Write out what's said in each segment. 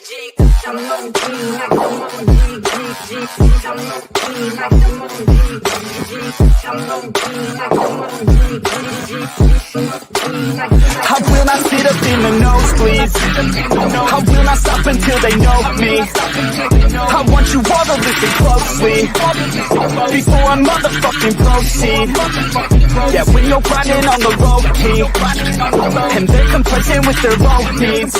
I will not sit up in the nosebleeds. I will not stop until they know me. I want you all to listen closely before I motherfucking proceed. Yeah, when you're grinding on the road, and they're complacent with their own needs.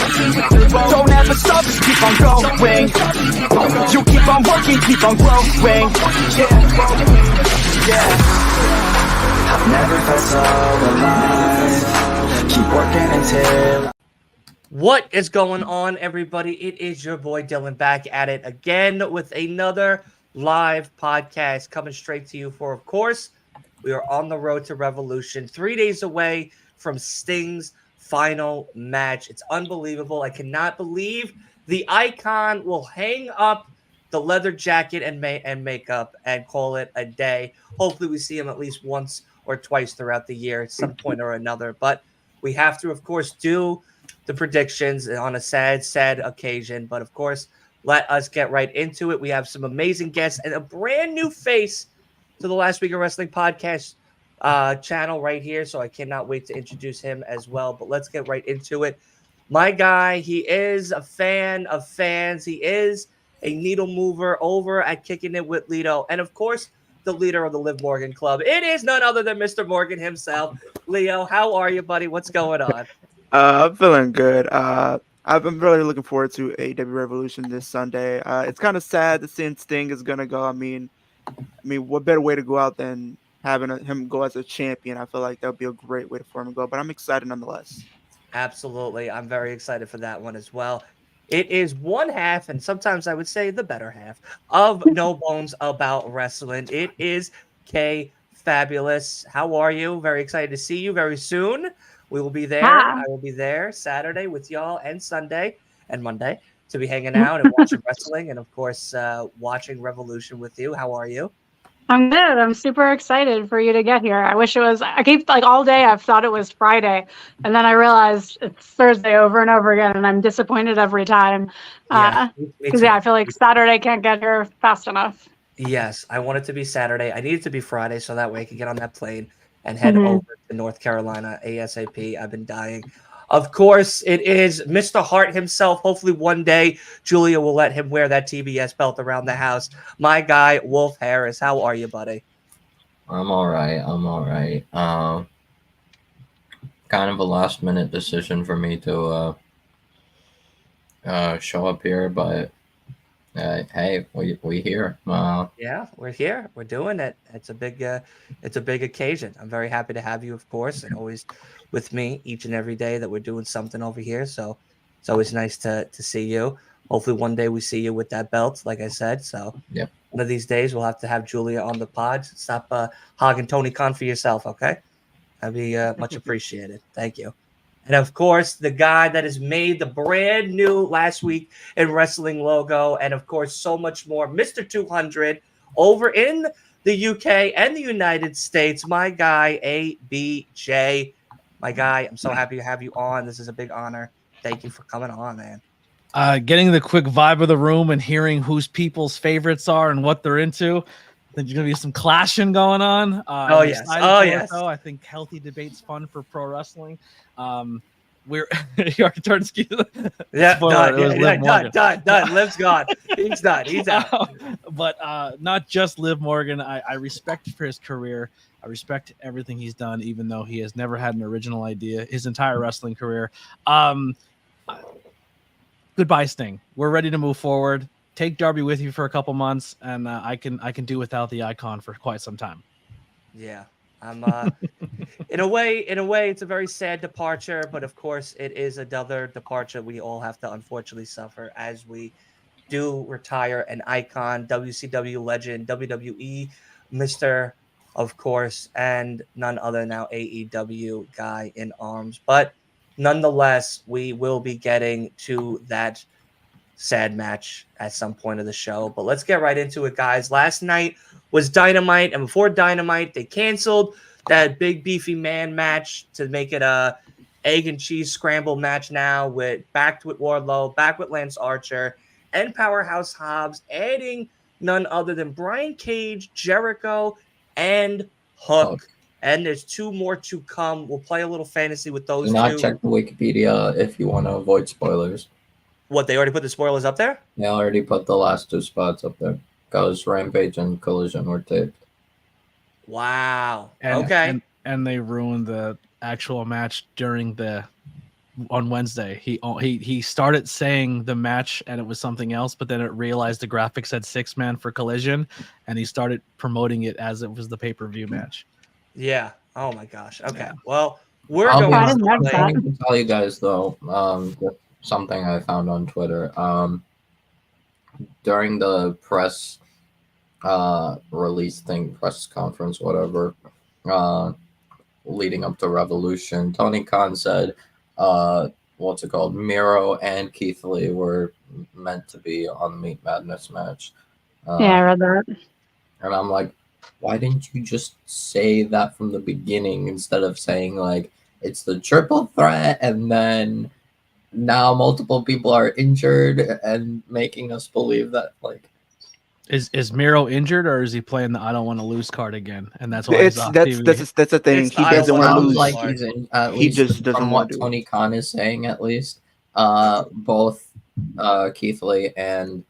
Don't ever stop, just keep on going. You keep on working, keep on growing. Yeah. I've never felt so alive. Keep working until. What is going on, everybody? It is your boy Dylan back at it again with another live podcast coming straight to you for, of course, we are on the road to Revolution, 3 days away from Sting's final match. It's unbelievable. I cannot believe the Icon will hang up the leather jacket and makeup and call it a day. Hopefully we see him at least once or twice throughout the year at some point or another. But we have to, of course, do the predictions on a sad occasion. But, of course, let us get right into it. We have some amazing guests and a brand new face to the Last Week of Wrestling podcast channel right here. So I cannot wait to introduce him as well. But let's get right into it. My guy, he is a fan of fans. He is a needle mover over at Kicking It with Lito. And, of course, the leader of the Liv Morgan Club. It is none other than Mr. Morgan himself. Leo, how are you, buddy? What's going on? I'm feeling good. I've been really looking forward to AEW Revolution this Sunday. It's kind of sad that since Sting is gonna go. I mean, what better way to go out than having him go as a champion? I feel like that would be a great way for him to go. But I'm excited nonetheless. Absolutely, I'm very excited for that one as well. It is one half, and sometimes I would say the better half, of No Bones About Wrestling. It is K Fabulous. How are you? Very excited to see you very soon. We will be there. I will be there Saturday with y'all and Sunday and Monday to be hanging out and watching wrestling and, of course, watching Revolution with you. How are you? I'm good. I'm super excited for you to get here. I wish it was, I keep all day I've thought it was Friday, and then I realized it's Thursday over and over again, and I'm disappointed every time. Because I feel like Saturday can't get here fast enough. Yes, I want it to be Saturday. I need it to be Friday so that way I can get on that plane and head over to North Carolina ASAP. I've been dying. Of course, it is Mr. Hart himself. Hopefully one day Julia will let him wear that TBS belt around the house. My guy, Wolf Harris. How are you, buddy? I'm all right. Kind of a last-minute decision for me to show up here, but hey, we here. Yeah, we're here. We're doing it. It's a big occasion. I'm very happy to have you, of course, and always with me each and every day that we're doing something over here. So it's always nice to see you. Hopefully one day we see you with that belt, like I said. So yep. One of these days we'll have to have Julia on the pod. Stop hogging Tony Khan for yourself, okay? That'd be much appreciated. Thank you. And, of course, the guy that has made the brand new Last Week in Wrestling logo and, of course, so much more, Mr. 200 over in the UK and the United States, my guy, ABJ. My guy, I'm so happy to have you on. This is a big honor. Thank you for coming on, man. Getting the quick vibe of the room and hearing whose people's favorites are and what they're into. I think there's going to be some clashing going on. Yes. I think healthy debate's fun for pro wrestling. We're your turn. Yeah, done. Liv's gone. He's done. He's out. But not just Liv Morgan. I respect for his career. I respect everything he's done, even though he has never had an original idea his entire wrestling career. Goodbye, Sting. We're ready to move forward. Take Darby with you for a couple months, and I can do without the Icon for quite some time. Yeah, I'm. In a way, it's a very sad departure, but of course, it is another departure we all have to unfortunately suffer as we do retire an Icon, WCW legend, WWE Mr. Of course, and none other now AEW guy in arms. But nonetheless, we will be getting to that sad match at some point of the show. But let's get right into it, guys. Last night was Dynamite, and before Dynamite, they canceled that big beefy man match to make it egg and cheese scramble match now back with Wardlow, back with Lance Archer, and Powerhouse Hobbs, adding none other than Brian Cage, Jericho, and Hook. And there's 2 more to come. We'll play a little fantasy with those Do not 2. check the Wikipedia if you want to avoid spoilers. What, they already put the spoilers up there? They already put the last 2 spots up there because Rampage and Collision were taped. Wow. And, okay. and they ruined the actual match on Wednesday. He started saying the match and it was something else, but then it realized the graphic said 6-man for Collision, and he started promoting it as it was the pay-per-view match. Yeah. Oh my gosh. Okay. Yeah. Well, we're I'll be going honest, to I'm play. going to tell you guys though, something I found on Twitter. During the press release thing, press conference, whatever, leading up to Revolution, Tony Khan said, what's it called? Miro and Keith Lee were meant to be on the Meat Madness match. Yeah, I read that. And I'm like, why didn't you just say that from the beginning instead of saying like it's the triple threat and then now multiple people are injured and making us believe that like Is Miro injured, or is he playing the I don't want to lose card again? And that's why he's off That's TV? the thing. It's He the I doesn't don't want to wanna sounds lose. like Lord. he's in, at He least just doesn't from wanna what do it. Tony Khan is saying, at least both Keith Lee and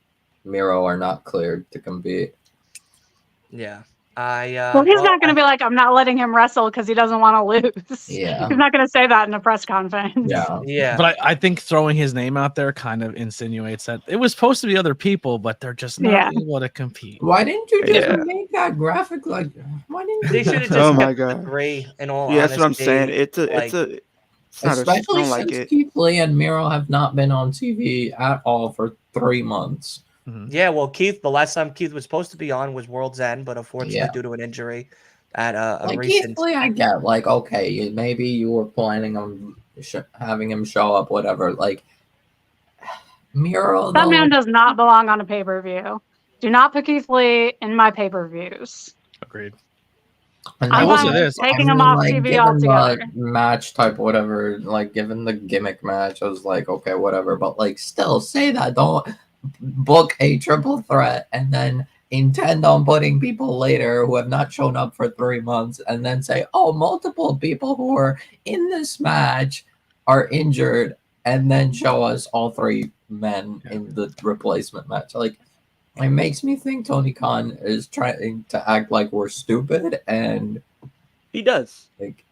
Miro are not cleared to compete. Yeah. Well, he's not going to be like, I'm not letting him wrestle because he doesn't want to lose. Yeah. He's not going to say that in a press conference. Yeah. Yeah. But I think throwing his name out there kind of insinuates that it was supposed to be other people, but they're just not able to compete. Why didn't you just Yeah. make that graphic like? Why didn't They you? should have just Oh my kept the God. 3 in all Yeah, that's what I'm honesty. saying. It's not I Especially don't like since it. Keith Lee and Miro have not been on TV at all for 3 months. Yeah, well, Keith, the last time Keith was supposed to be on was World's End, but unfortunately, Yeah. due to an injury at a Like recent. Keith Lee, I get like okay, maybe you were planning on having him show up, whatever. Like Miro, That though, man does not belong on a pay-per-view. Do not put Keith Lee in my pay-per-views. Agreed. and I'm will then, say this. taking him off TV given altogether. the match type, whatever. Like given the gimmick match, I was like, okay, whatever. But like, still say that. Don't book a triple threat and then intend on putting people later who have not shown up for 3 months and then say, oh, multiple people who are in this match are injured and then show us all 3 men in the replacement match. Like, it makes me think Tony Khan is trying to act like we're stupid and He does. like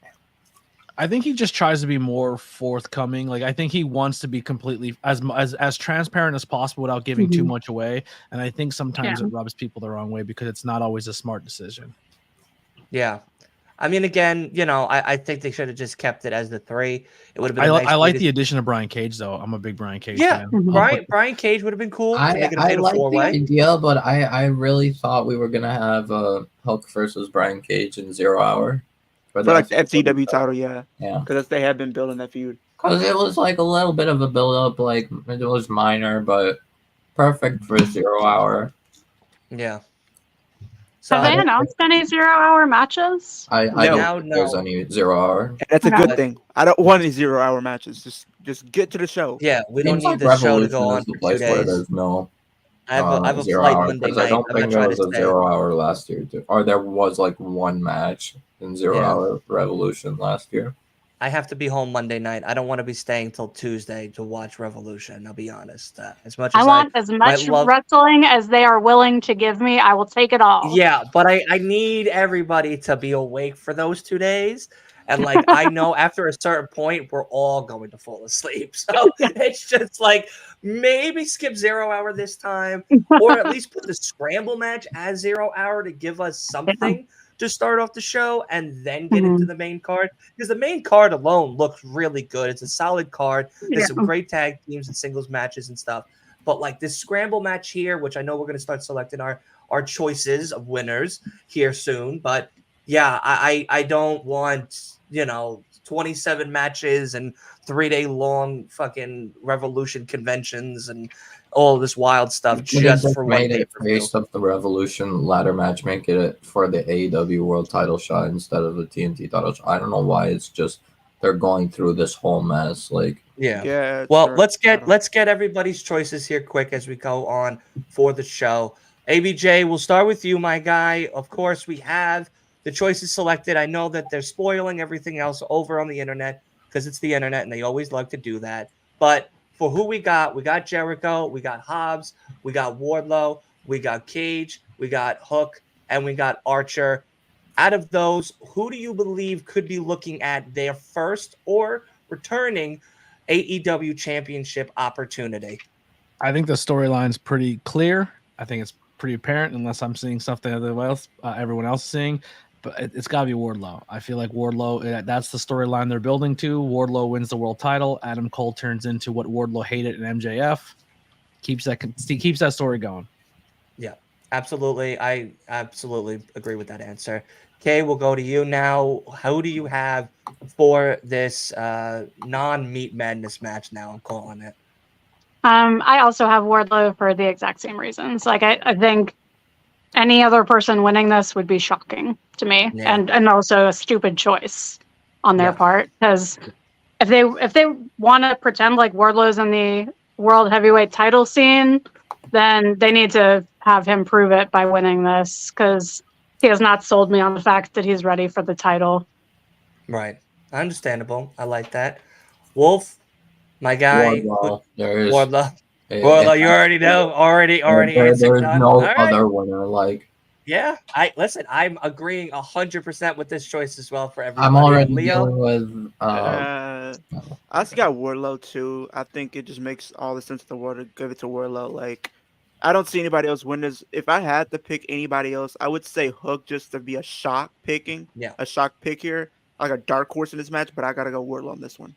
I think he just tries to be more forthcoming. Like I think he wants to be completely as transparent as possible without giving too much away. And I think sometimes Yeah. it rubs people the wrong way because it's not always a smart decision. Yeah. I mean, again, I think they should have just kept it as the 3. It would have been. I like way the to- addition of Brian Cage, though. I'm a big Brian Cage Yeah, fan. Mhm. Brian Cage would have been cool. to I make it a like fatal the 4-way. idea, but I really thought we were gonna have Hulk versus Brian Cage in 0 Hour. For like the FCW title, yeah. Yeah. Because they have been building that feud. Because it was like a little bit of a build up, like it was minor, but perfect for 0 Hour. Yeah. So Have they announced any 0-hour matches? I No. don't think there's any 0 Hour. And that's a Okay. good thing. I don't want any 0-hour matches. Just get to the show. yeah, we don't Seems need like the show to Revolution go on is the for 2 place where days. there's no I have a 0 flight Hour, Monday because I night. don't I'm think not there trying was to a stay. 0 Hour last year, too. Or there was like one match in 0 Yeah. Hour Revolution last year. I have to be home Monday night. I don't want to be staying till Tuesday to watch Revolution. I'll be honest. As much I as want as much love- wrestling as they are willing to give me. I will take it all. Yeah, but I need everybody to be awake for those 2 days. And like I know after a certain point, we're all going to fall asleep. So it's just like maybe skip 0 Hour this time, or at least put the scramble match as 0 Hour to give us something to start off the show and then get into the main card. Because the main card alone looks really good. It's a solid card. There's some great tag teams and singles matches and stuff. But like this scramble match here, which I know we're going to start selecting our choices of winners here soon. But yeah, I don't want, 27 matches and 3-day long fucking Revolution conventions and all this wild stuff Should have just for one made it pay-per-view. based off the Revolution ladder match, make it for the AEW World Title shot instead of the TNT title shot. I don't know why it's just they're going through this whole mess. Like, Yeah. Yeah. Well, sure. let's get everybody's choices here quick as we go on for the show. ABJ, we'll start with you, my guy. Of course, we have the choices selected. I know that they're spoiling everything else over on the internet because it's the internet and they always like to do that. But for who we got Jericho, we got Hobbs, we got Wardlow, we got Cage, we got Hook, and we got Archer. Out of those, who do you believe could be looking at their first or returning AEW championship opportunity? I think the storyline's pretty clear. I think it's pretty apparent, unless I'm seeing something everyone else is seeing. But it's got to be Wardlow. I feel like Wardlow, that's the storyline they're building to. Wardlow wins the world title. Adam Cole turns into what Wardlow hated in MJF. Keeps that story going. Yeah, absolutely. I absolutely agree with that answer. Kay, we'll go to you now. Who do you have for this non-Meat Madness match now? I'm calling it. I also have Wardlow for the exact same reasons. Like I think any other person winning this would be shocking to me, Yeah. and also a stupid choice on their Yeah. part. Because if they want to pretend like Wardlow's in the world heavyweight title scene, then they need to have him prove it by winning this. Because he has not sold me on the fact that he's ready for the title. Right. Understandable. I like that. Wolf, my guy. Wardlow, there's Wardlow. Wardlow, you already know. Already there's answered. Done. no All right. other winner. Like, Yeah, I'm agreeing 100% with this choice as well for everybody. I'm already Leo. dealing with. I also got Wardlow too. I think it just makes all the sense in the world to give it to Wardlow. Like, I don't see anybody else win this. If I had to pick anybody else, I would say Hook just to be a shock pick here, like a dark horse in this match. But I gotta go Wardlow on this one.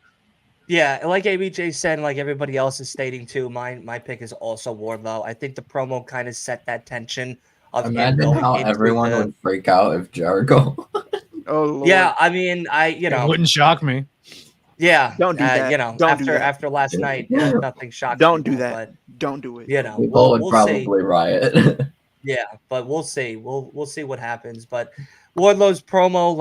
Yeah, and like ABJ said, and like everybody else is stating too, my pick is also Wardlow. I think the promo kind of set that tension of him Imagine going how into everyone the- would freak out if Jericho. Oh Lord. Yeah, I mean, It wouldn't shock me. yeah, Don't do that. Don't do that. after last night, nothing shocked. Don't do people, that. Don't do it. But People would we'll probably see. riot. Yeah, but we'll see. We'll see what happens. But Wardlow's promo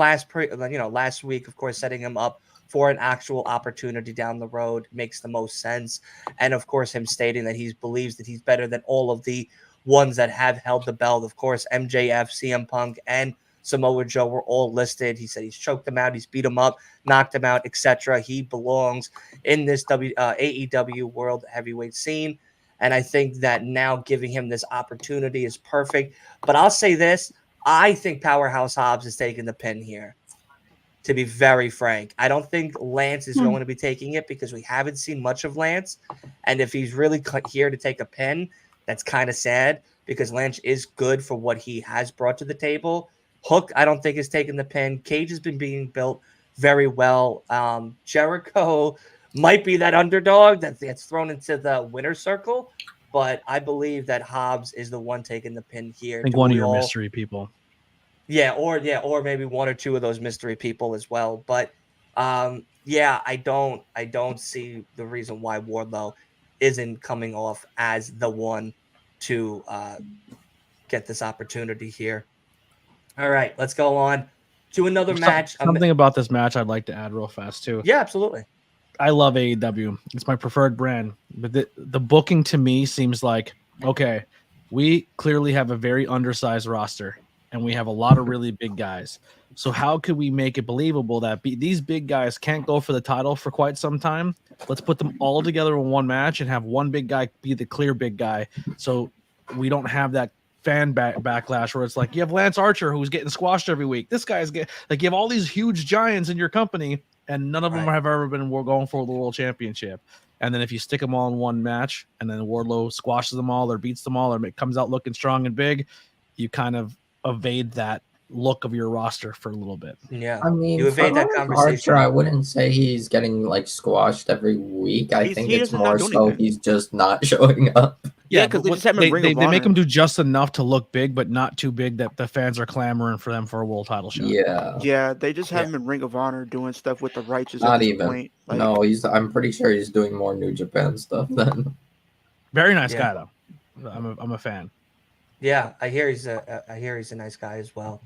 last week, of course, setting him up for an actual opportunity down the road makes the most sense. And of course, him stating that he believes that he's better than all of the ones that have held the belt. Of course, MJF, CM Punk, and Samoa Joe were all listed. He said he's choked them out, he's beat them up, knocked them out, etc. He belongs in this AEW World Heavyweight scene. And I think that now giving him this opportunity is perfect. But I'll say this, I think Powerhouse Hobbs is taking the pin here, to be very frank. I don't think Lance is going to be taking it because we haven't seen much of Lance. And if he's really here to take a pin, that's kind of sad because Lance is good for what he has brought to the table. Hook, I don't think is taking the pin. Cage has been being built very well. Jericho might be that underdog that gets thrown into the winner's circle, but I believe that Hobbs is the one taking the pin here. I think one of your mystery people. Yeah, or maybe one or two of those mystery people as well. But I don't see the reason why Wardlow isn't coming off as the one to get this opportunity here. All right, let's go on to another match. Something about this match I'd like to add real fast too. Yeah, absolutely. I love AEW. It's my preferred brand. But the booking to me seems like, okay, we clearly have a very undersized roster and we have a lot of really big guys. So how could we make it believable that these big guys can't go for the title for quite some time? Let's put them all together in one match and have one big guy be the clear big guy. So we don't have that fan backlash where it's like you have Lance Archer who's getting squashed every week. This guy's you have all these huge giants in your company and none of them have ever been going for the world championship. And then if you stick them all in one match and then Wardlow squashes them all or beats them all or comes out looking strong and big, you kind of evade that look of your roster for a little bit. Yeah, I mean, you evade that conversation. Archer, I wouldn't say he's getting like squashed every week. I think it's more so he's just not showing up. Yeah, because they make him do just enough to look big, but not too big that the fans are clamoring for them for a world title shot. Yeah, they just have him in Ring of Honor doing stuff with the Righteous. Not even. Point. No, I'm pretty sure he's doing more New Japan stuff then. Very nice guy though. I'm a fan. Yeah, I hear he's a nice guy as well.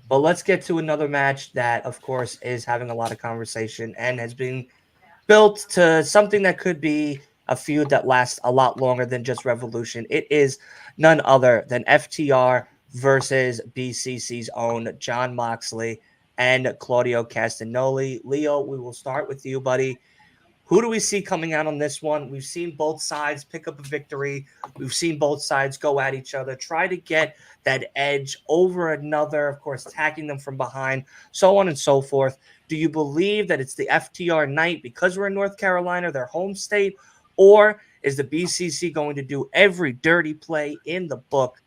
But let's get to another match that, of course, is having a lot of conversation and has been built to something that could be a feud that lasts a lot longer than just Revolution. It is none other than FTR versus BCC's own Jon Moxley and Claudio Castagnoli. Leo, we will start with you, buddy. Who do we see coming out on this one? We've seen both sides pick up a victory. We've seen both sides go at each other, try to get that edge over another, of course, attacking them from behind, so on and so forth. Do you believe that it's the FTR night because we're in North Carolina, their home state, or is the BCC going to do every dirty play in the book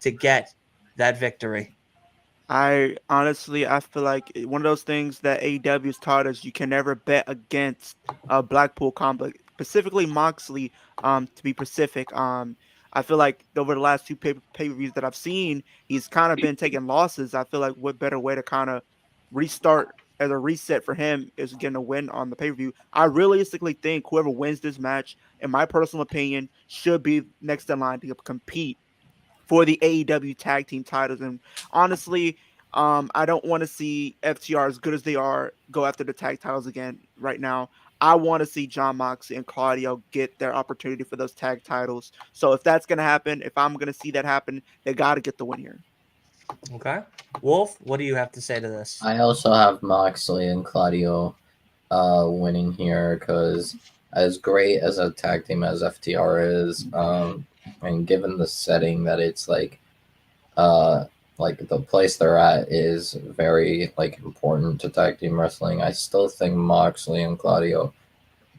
to get that victory? I feel like one of those things that AEW has taught us: you can never bet against a Blackpool complex, specifically Moxley. To be specific, I feel like over the last two pay-per-views that I've seen, he's kind of been taking losses. I feel like what better way to kind of restart as a reset for him is getting a win on the pay-per-view. I realistically think whoever wins this match, in my personal opinion, should be next in line to compete for the AEW tag team titles. And honestly, I don't want to see FTR, as good as they are, go after the tag titles again right now. I want to see Jon Moxley and Claudio get their opportunity for those tag titles. So if that's going to happen, if I'm going to see that happen, they got to get the win here. Okay. Wolf, what do you have to say to this? I also have Moxley and Claudio winning here because as great as a tag team as FTR is, and given the setting that it's like the place they're at is very like important to tag team wrestling, I still think Moxley and Claudio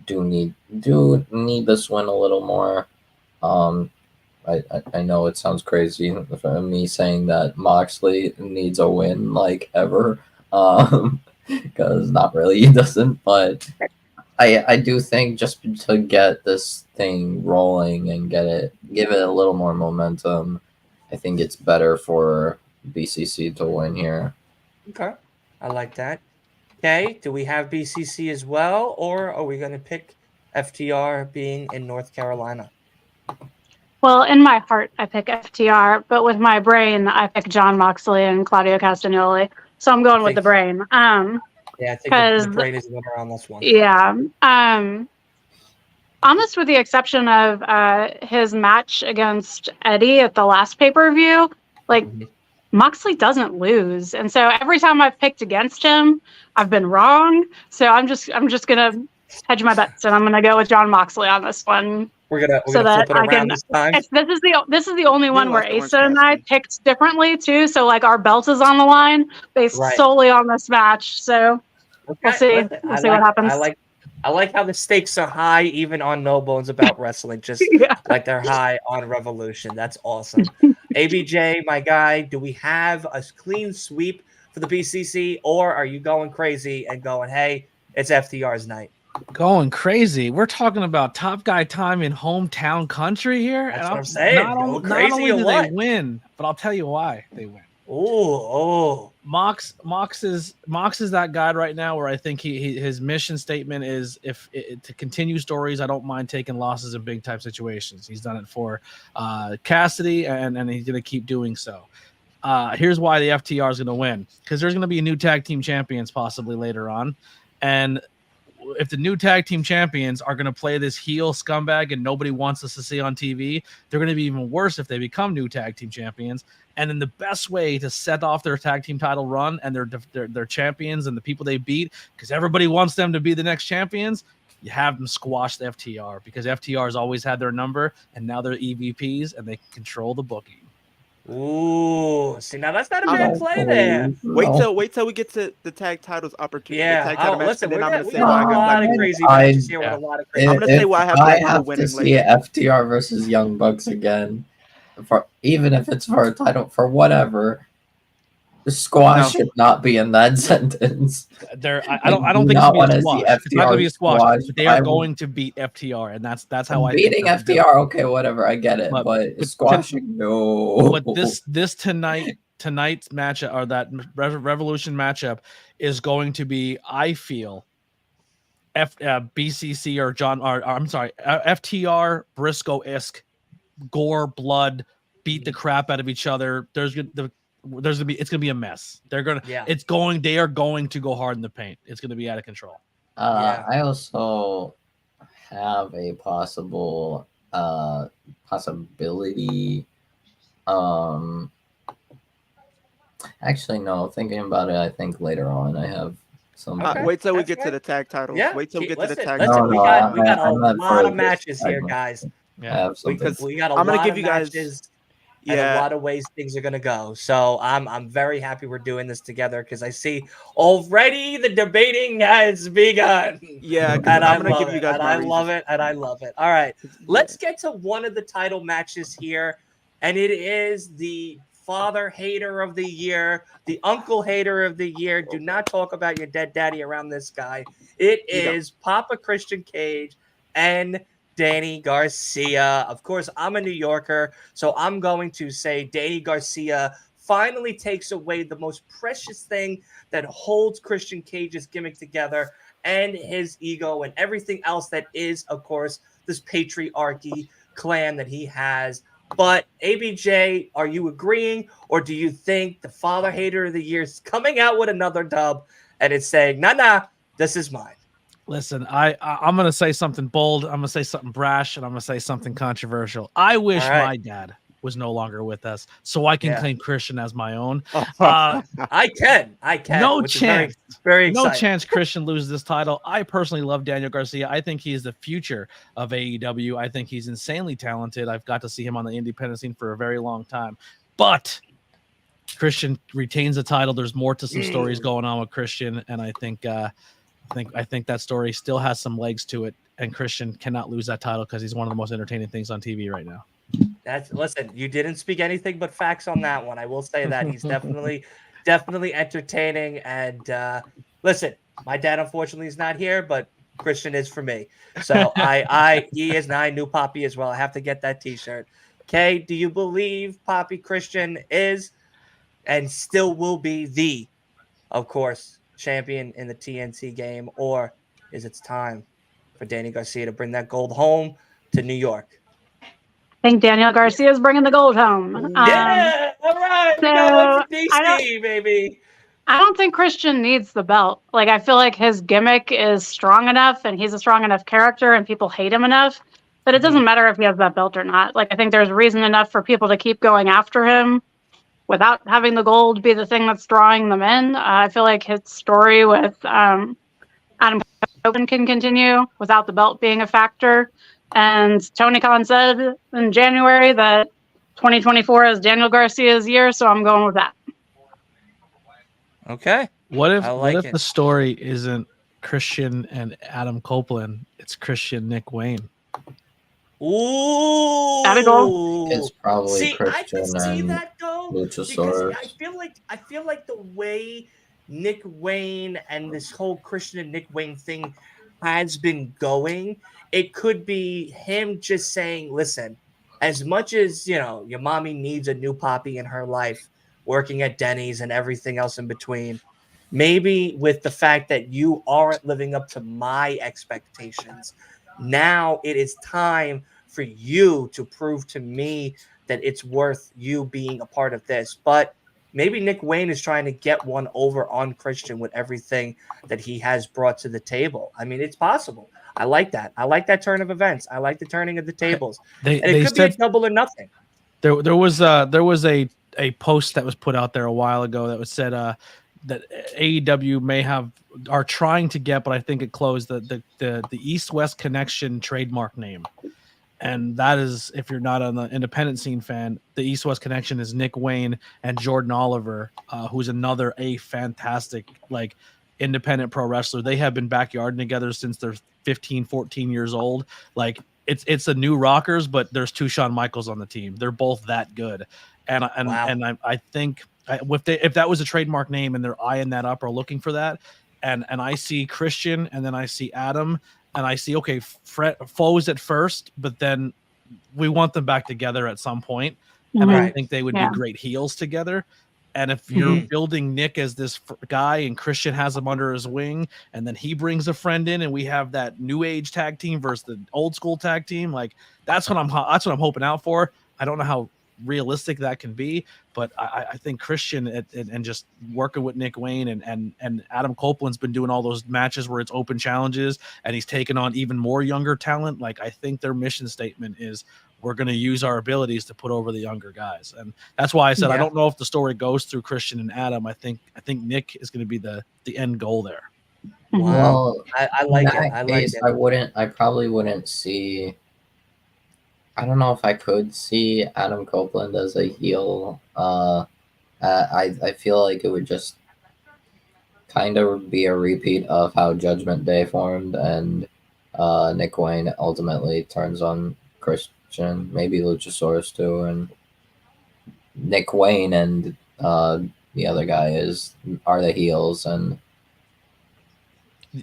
do need this win a little more. I know it sounds crazy for me saying that Moxley needs a win like ever, because not really he doesn't, but I do think just to get this thing rolling and give it a little more momentum, I think it's better for BCC to win here. Okay. I like that. Okay. Do we have BCC as well, or are we going to pick FTR being in North Carolina? Well, in my heart, I pick FTR, but with my brain, I pick Jon Moxley and Claudio Castagnoli. So I'm going with the brain. Yeah, I think the brain is the winner on this one. Yeah. Almost with the exception of his match against Eddie at the last pay-per-view, like Moxley doesn't lose. And so every time I've picked against him, I've been wrong. So I'm just gonna hedge my bets and I'm gonna go with Jon Moxley on this one. We're gonna flip it around this time. This is the only one where Asa and I picked differently too. So like our belt is on the line based solely on this match. So we'll see. We'll see what happens. I like how the stakes are high even on No Bones About Wrestling, just like they're high on Revolution. That's awesome. ABJ, my guy, do we have a clean sweep for the BCC, or are you going crazy and going, hey, it's FTR's night? Going crazy. We're talking about top guy time in hometown country here. That's what I'm saying. Not only do they win, but I'll tell you why they win. Mox is that guy right now where I think his mission statement is to continue stories. I don't mind taking losses in big type situations. He's done it for Cassidy and he's going to keep doing so. Here's why the FTR is going to win, because there's going to be new tag team champions possibly later on, and if the new tag team champions are going to play this heel scumbag and nobody wants us to see on TV, they're going to be even worse if they become new tag team champions. And then the best way to set off their tag team title run and their champions and the people they beat, because everybody wants them to be the next champions, you have them squash the FTR, because FTR has always had their number and now they're EVPs and they control the booking. Ooh, see, now that's not a bad play there. Wait till we get to the tag titles opportunity. Yeah, listen, we I'm got a lot of crazy matches here with a lot of crazy. I'm gonna say why I have to see FTR versus Young Bucks again, even if it's for a title, for whatever. The squash should not be in that sentence. I don't think it's going to be a squash. It's not going to be a squash. They are going to beat FTR, and that's how I beating FTR. Okay, whatever, I get it, but squashing, no. But this tonight's matchup, or that Revolution matchup, is going to be, I feel, BCC or FTR Briscoe-esque gore, blood, beat the crap out of each other. There's it's gonna be a mess. They are going to go hard in the paint. It's gonna be out of control. Yeah. I also have a possibility. Actually, no. Thinking about it, I think later on I have some. Okay. Wait till we That's get to good. the tag titles. Yeah. Wait till we get to the Listen, tag listen, titles. we No, got I a meant lot for of this matches here, segment. guys. I have something. Because We got a I'm gonna lot give of you guys- matches and a Yeah, lot of ways things are gonna go. So I'm very happy we're doing this together because I see already the debating has begun. yeah. 'Cause And I I'm gonna love give it. you guys And my I love reasons. it. And I love it. All right. Let's get to one of the title matches here. And it is the father hater of the year, the uncle hater of the year. Do not talk about your dead daddy around this guy. It You don't. is Papa Christian Cage and Danny Garcia. Of course, I'm a New Yorker, so I'm going to say Danny Garcia finally takes away the most precious thing that holds Christian Cage's gimmick together and his ego and everything else that is, of course, this patriarchy clan that he has. But ABJ, are you agreeing, or do you think the father hater of the year is coming out with another dub and it's saying, nah, this is mine? Listen, I'm gonna say something bold. I'm gonna say something brash, and I'm gonna say something controversial. I wish All right. my dad was no longer with us, so I can Yeah. claim Christian as my own. I can. No which is very, chance. very No exciting. chance Christian loses this title. I personally love Daniel Garcia. I think he is the future of AEW. I think he's insanely talented. I've got to see him on the independent scene for a very long time. But Christian retains the title. There's more to some stories going on with Christian, and I think that story still has some legs to it. And Christian cannot lose that title because he's one of the most entertaining things on TV right now. Listen, you didn't speak anything but facts on that one. I will say that he's definitely entertaining. And listen, my dad unfortunately is not here, but Christian is for me. So he is, and I knew Poppy as well. I have to get that T-shirt. Kay, do you believe Poppy Christian is and still will be the, of course, champion in the TNT game, or is it time for Danny Garcia to bring that gold home to New York? I think Daniel Garcia is bringing the gold home. Yeah, all right. We got one for DC, baby. I don't think Christian needs the belt. Like, I feel like his gimmick is strong enough and he's a strong enough character and people hate him enough that it doesn't matter if he has that belt or not. Like, I think there's reason enough for people to keep going after him without having the gold be the thing that's drawing them in. I feel like his story with Adam Copeland can continue without the belt being a factor. And Tony Khan said in January that 2024 is Daniel Garcia's year, so I'm going with that. Okay. What if like it. the story isn't Christian and Adam Copeland? It's Christian Nick Wayne. Ooh. That'd go. It's probably See, I Christian can see and that go Luchasaurus. because I feel like the way Nick Wayne and this whole Christian and Nick Wayne thing has been going, it could be him just saying, listen, as much as, your mommy needs a new Poppy in her life, working at Denny's and everything else in between, maybe with the fact that you aren't living up to my expectations, now it is time for you to prove to me that it's worth you being a part of this. But maybe Nick Wayne is trying to get one over on Christian with everything that he has brought to the table. I mean, it's possible. I like that. I like that turn of events. I like the turning of the tables. And it could be a double or nothing. There was a post that was put out there a while ago that was said that AEW are trying to get, but I think it closed the East-West Connection trademark name. And that is, if you're not on the independent scene fan, the East-West Connection is Nick Wayne and Jordan Oliver, who's another fantastic independent pro wrestler. They have been backyarding together since they're 15, 14 years old. It's a new Rockers, but there's two Shawn Michaels on the team. They're both that good. And I think if that was a trademark name and they're eyeing that up or looking for that, and I see Christian and then I see Adam and I see, okay, foes at first, but then we want them back together at some point. And I think they would be great heels together. And if you're building Nick as this guy and Christian has him under his wing, and then he brings a friend in and we have that new age tag team versus the old school tag team, that's what I'm hoping out for. I don't know how realistic that can be. But I think Christian and just working with Nick Wayne and Adam Copeland's been doing all those matches where it's open challenges and he's taken on even more younger talent. Like, I think their mission statement is we're going to use our abilities to put over the younger guys. And that's why I said, I don't know if the story goes through Christian and Adam. I think Nick is going to be the end goal there. Mhm. Well, I like it. in that I like case, it. I probably wouldn't see. I don't know if I could see Adam Copeland as a heel. I feel like it would just kind of be a repeat of how Judgment Day formed, and Nick Wayne ultimately turns on Christian, maybe Luchasaurus too, and Nick Wayne and the other guy are the heels, and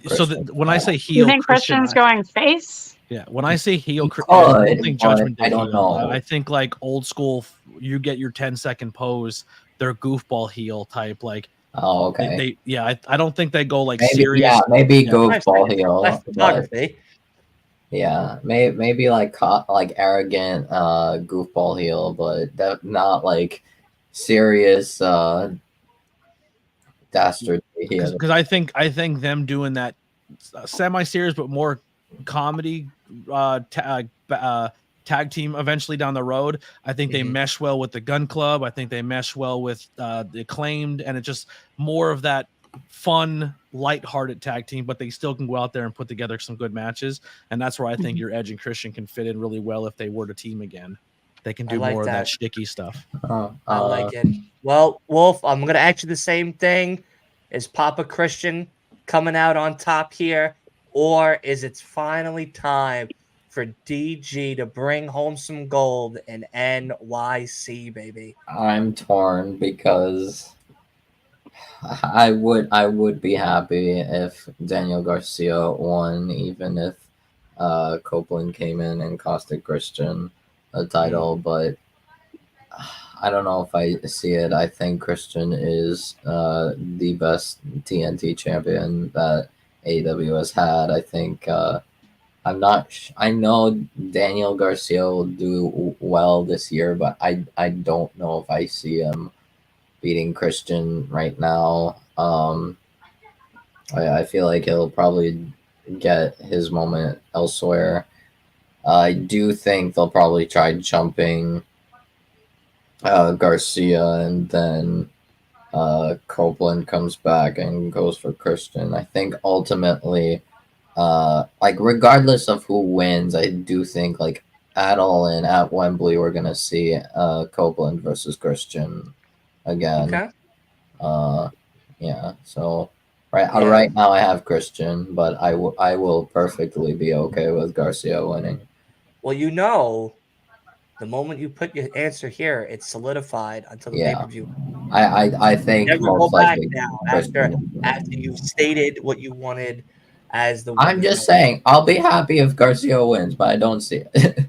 So when I say You heel, think Christian's going face? yeah, when I say heel, He I don't could, think but Judgment Day I don't heel. know. I think like old school, you get your 10-second pose, they're goofball heel type. Like, oh, okay. I don't think they go like Maybe, serious. yeah, maybe Yeah. goofball heel. Nice But, photography. yeah, maybe like arrogant goofball heel, but not like serious dastardly heel. Because I think them doing that semi-serious but more comedy tag team eventually down the road. I think they mesh well with the Gun Club. I think they mesh well with the Acclaimed, and it's just more of that fun, lighthearted tag team, but they still can go out there and put together some good matches. And that's where I think your Edge and Christian can fit in really well if they were to team again. They can do like more of that. that sticky stuff. I like it. Well, Wolf, I'm going to ask you the same thing. Is Papa Christian coming out on top here, or is it finally time for DG to bring home some gold in NYC, baby? I'm torn because I would be happy if Daniel Garcia won, even if Copeland came in and costed Christian a title, but I don't know if I see it. I think Christian is the best TNT champion that AEW has had. I think I'm not. I know Daniel Garcia will do well this year, but I don't know if I see him beating Christian right now. I feel like he'll probably get his moment elsewhere. I do think they'll probably try jumping Garcia, and then Copeland comes back and goes for Christian. I think ultimately, like regardless of who wins, I do think like at All In at Wembley we're gonna see Copeland versus Christian again. Okay. Yeah. So right now I have Christian, but I will perfectly be okay with Garcia winning. Well, you know, the moment you put your answer here, it's solidified until the pay-per-view. I think Never go most back likely now Christian. after you've stated what you wanted as the I'm just saying, I'll be happy if Garcia wins, but I don't see it.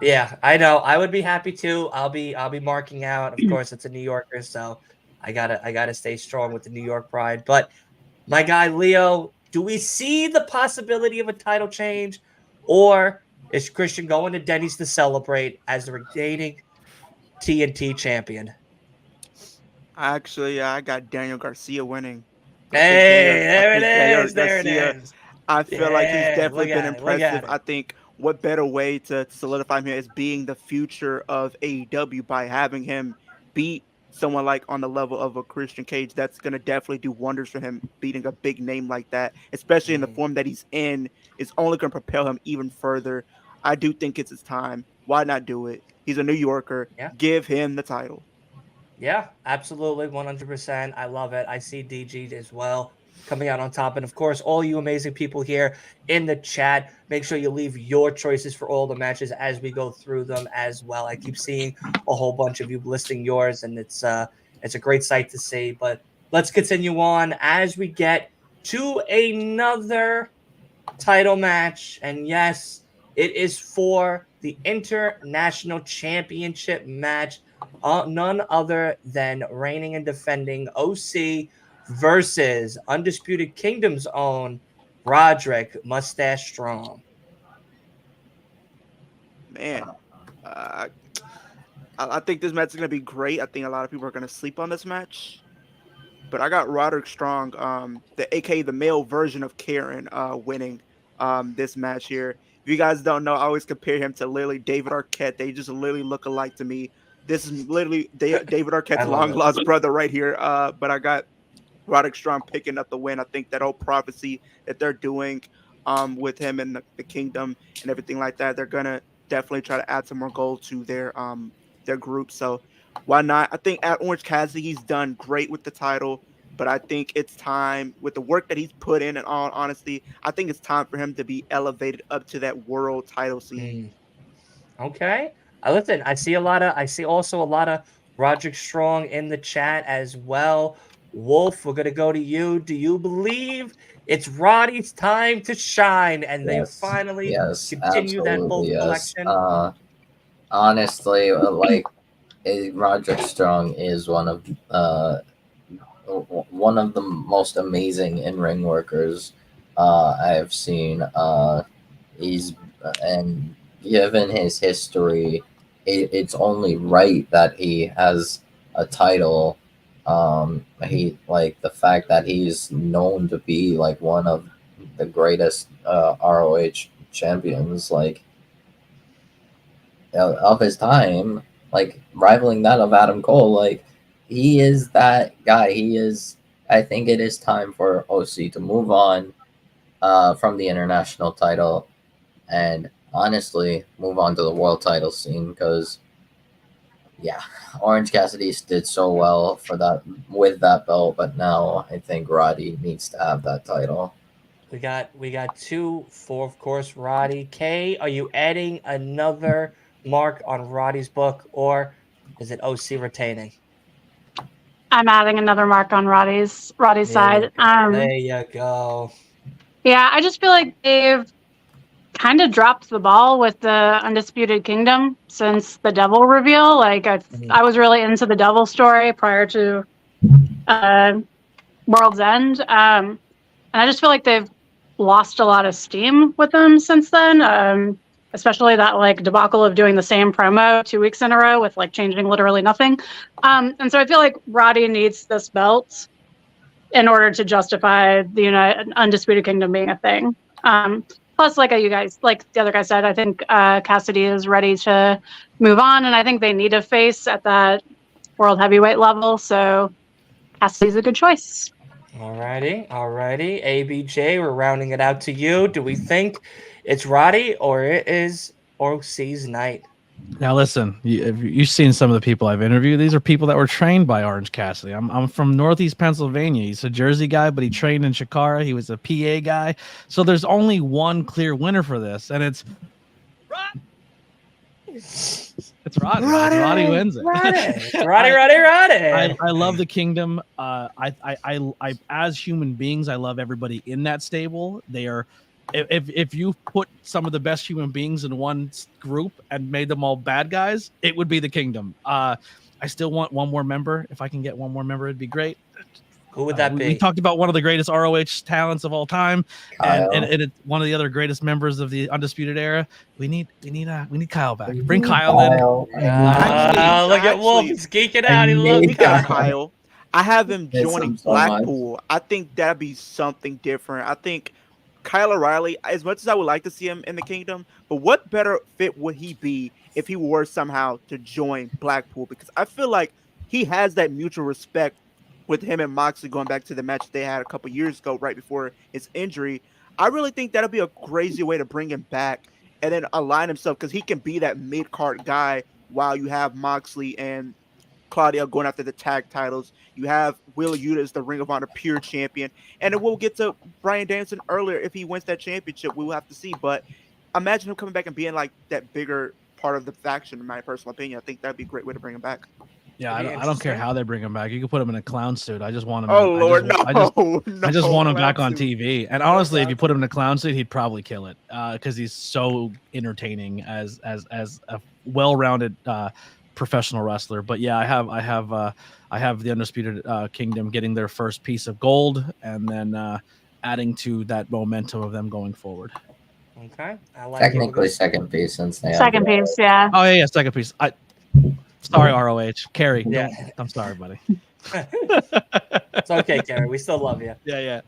Yeah, I know. I would be happy too. I'll be marking out. Of course, it's a New Yorker, so I gotta stay strong with the New York pride. But my guy Leo, do we see the possibility of a title change, or is Christian going to Denny's to celebrate as the reigning TNT champion? Actually, I got Daniel Garcia winning. Hey, there it Daniel is. There it Garcia, is. I feel like he's Yeah, definitely look been at it, look impressive. at it. I think what better way to solidify him as being the future of AEW by having him beat someone like on the level of a Christian Cage. That's going to definitely do wonders for him. Beating a big name like that, especially in the form that he's in, is only going to propel him even further. I do think it's his time. Why not do it? He's a New Yorker. Yeah. Give him the title. Yeah, absolutely, 100%. I love it. I see DG as well coming out on top. And of course, all you amazing people here in the chat, make sure you leave your choices for all the matches as we go through them as well. I keep seeing a whole bunch of you listing yours, and it's a great sight to see. But let's continue on as we get to another title match. And yes, it is for the International Championship match. None other than reigning and defending OC versus Undisputed Kingdom's own Roderick Mustache Strong. Man, I think this match is gonna be great. I think a lot of people are gonna sleep on this match. But I got Roderick Strong, the aka the male version of Karen, winning this match here. If you guys don't know, I always compare him to literally David Arquette. They just literally look alike to me. This is literally David I Arquette's love long it. lost brother right here. But I got Roderick Strong picking up the win. I think that whole prophecy that they're doing with him and the Kingdom and everything like that, they're gonna definitely try to add some more gold to their group. So why not? I think at Orange Cassidy, he's done great with the title, but I think it's time with the work that he's put in. And all honesty, I think it's time for him to be elevated up to that world title scene. Okay. Listen, I see also a lot of Roderick Strong in the chat as well. Wolf, we're gonna go to you. Do you believe it's Roddy's time to shine and they finally continue that whole collection? Honestly, like Roderick Strong is one of the most amazing in-ring workers I've seen. He's and given his history, it's only right that he has a title. He like the fact that he's known to be like one of the greatest ROH champions, like of his time, like rivaling that of Adam Cole. Like he is that guy. He is. I think it is time for OC to move on from the international title and honestly move on to the world title scene, because yeah, Orange Cassidy did so well for that with that belt, but now I think Roddy needs to have that title. We got 2 for, of course, Roddy. Kay, are you adding another mark on Roddy's book, or is it OC retaining? I'm adding another mark on Roddy's side. There you go. Yeah, I just feel like they've kind of dropped the ball with the Undisputed Kingdom since the Devil reveal. Like I was really into the Devil story prior to World's End, and I just feel like they've lost a lot of steam with them since then. Especially that like debacle of doing the same promo 2 weeks in a row with like changing literally nothing. And so I feel like Roddy needs this belt in order to justify the Undisputed Kingdom being a thing. Plus, like the other guy said, I think Cassidy is ready to move on, and I think they need a face at that world heavyweight level. So Cassidy's a good choice. Alrighty. ABJ, we're rounding it out to you. Do we think it's Roddy or it is OC's night? Now listen, you've seen some of the people I've interviewed. These are people that were trained by Orange Cassidy. I'm from Northeast Pennsylvania. He's a Jersey guy, but he trained in Chikara. He was a PA guy. So there's only one clear winner for this, and it's Roddy. It's Roddy. Roddy wins it. Roddy. I love the Kingdom. I as human beings, I love everybody in that stable. They are. If you put some of the best human beings in one group and made them all bad guys, it would be the Kingdom. I still want one more member. If I can get one more member, it'd be great. Who would that be? We talked about one of the greatest ROH talents of all time, and it's one of the other greatest members of the Undisputed Era. We need Kyle back. Bring Kyle in. Look at Wolf. He's geeking out. He loves Kyle. I have him joining Blackpool. I think that'd be something different. I think Kyle O'Reilly, as much as I would like to see him in the Kingdom, but what better fit would he be if he were somehow to join Blackpool? Because I feel like he has that mutual respect with him and Moxley going back to the match they had a couple years ago, right before his injury. I really think that'll be a crazy way to bring him back and then align himself, because he can be that mid-card guy while you have Moxley and Claudio going after the tag titles. You have Wheeler Yuta as the Ring of Honor pure champion. And then we'll get to Bryan Danielson earlier. If he wins that championship, we'll have to see. But imagine him coming back and being like that bigger part of the faction, in my personal opinion. I think that'd be a great way to bring him back. Yeah, I don't care how they bring him back. You can put him in a clown suit. I just want him. Oh, Lord, I just want him back on TV. And honestly, if you put him in a clown suit, he'd probably kill it because he's so entertaining as a well-rounded professional wrestler. But yeah, I have the Undisputed Kingdom getting their first piece of gold, and then adding to that momentum of them going forward. Okay, I like technically second piece since they second piece, yeah. Oh yeah, second piece. Sorry, ROH. Carrie. Yeah. I'm sorry, buddy. It's okay, Gary. We still love you. Yeah.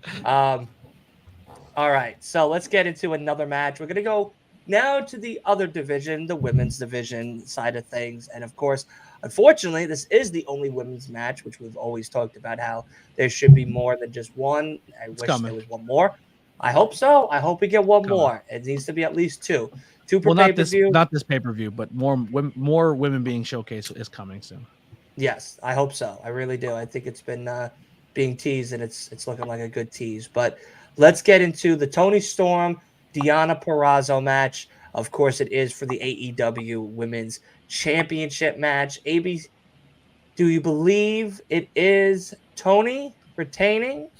All right, so let's get into another match. We're gonna go now to the other division, the women's division side of things, and of course, unfortunately, this is the only women's match, which we've always talked about how there should be more than just one. I wish coming. there was one more. I hope so. I hope we get one Coming. more. It needs to be at least two. Two per Well, pay-per-view. not this pay-per-view, but more women being showcased is coming soon. Yes, I hope so. I really do. I think it's been being teased, and it's looking like a good tease. But let's get into the Toni Storm, Deonna Purrazzo match. Of course, it is for the AEW Women's Championship match. AB, do you believe it is Toni retaining,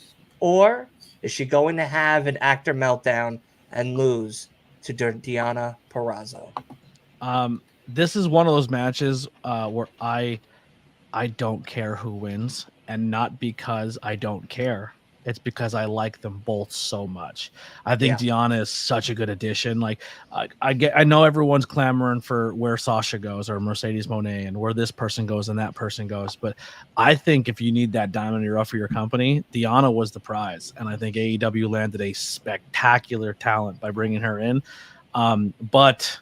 or is she going to have an actor meltdown and lose to Deonna Purrazzo? This is one of those matches where I don't care who wins, and not because I don't care. It's because I like them both so much. I think Deonna is such a good addition. Like I know everyone's clamoring for where Sasha goes or Mercedes Moné and where this person goes and that person goes. But I think if you need that diamond in your rough for your company, Deonna was the prize. And I think AEW landed a spectacular talent by bringing her in. But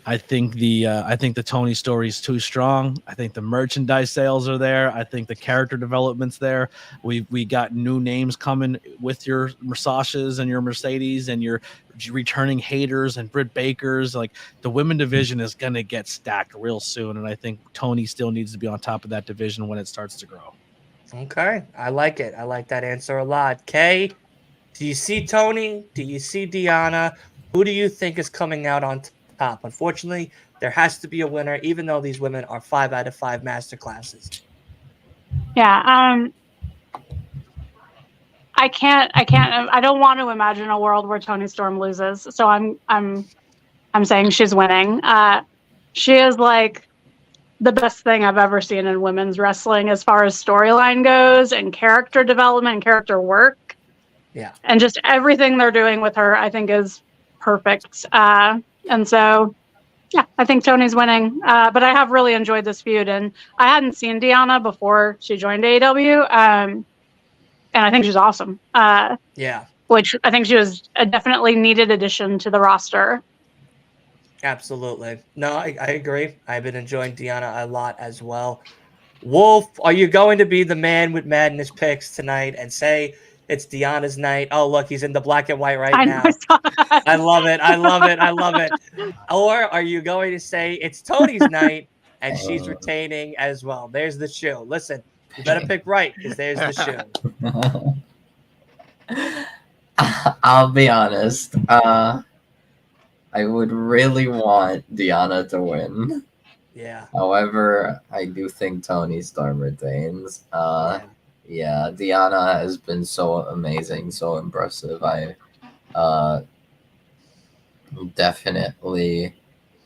I think the Toni story is too strong. I think the merchandise sales are there. I think the character development's there. We got new names coming with your Sashas and your Mercedes and your returning haters and Britt Bakers. Like the women division is gonna get stacked real soon, and I think Toni still needs to be on top of that division when it starts to grow. Okay, I like it. I like that answer a lot. Kay, do you see Toni? Do you see Deonna? Who do you think is coming out on top? Unfortunately, there has to be a winner, even though these women are 5 out of 5 master classes. Yeah. I don't want to imagine a world where Toni Storm loses. So I'm saying she's winning. She is like the best thing I've ever seen in women's wrestling as far as storyline goes and character development and character work. Yeah. And just everything they're doing with her, I think, is perfect. And so, yeah, I think Toni's winning. But I have really enjoyed this feud, and I hadn't seen Deonna before she joined AEW, and I think she's awesome. Yeah. Which I think she was a definitely needed addition to the roster. Absolutely. No, I agree. I've been enjoying Deonna a lot as well. Wolf, are you going to be the man with madness picks tonight and say it's Deonna's night? Oh, look, he's in the black and white right now. I love it. I love it. I love it. Or are you going to say it's Toni's night and she's retaining as well? There's the shoe. Listen, you better pick right because there's the shoe. I'll be honest. I would really want Deonna to win. Yeah. However, I do think Toni Storm retains. Yeah, Deonna has been so amazing, so impressive. I definitely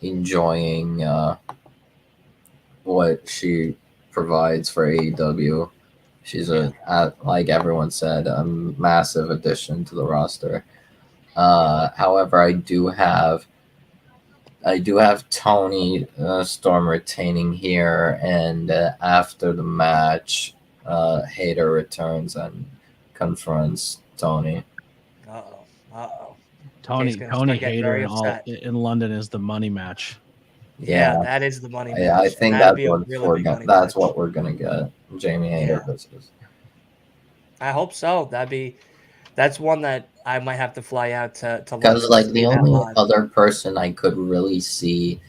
enjoying what she provides for AEW. She's like everyone said, a massive addition to the roster. However, I do have Toni Storm retaining here, and after the match, Hayter returns and confronts Toni. Uh-oh. Toni Hayter in London is the money match. Yeah, that is the money match. Yeah, I think that's what we're gonna get. Jamie Hayter versus. I hope so. That's one that I might have to fly out to because like the only other person I could really see,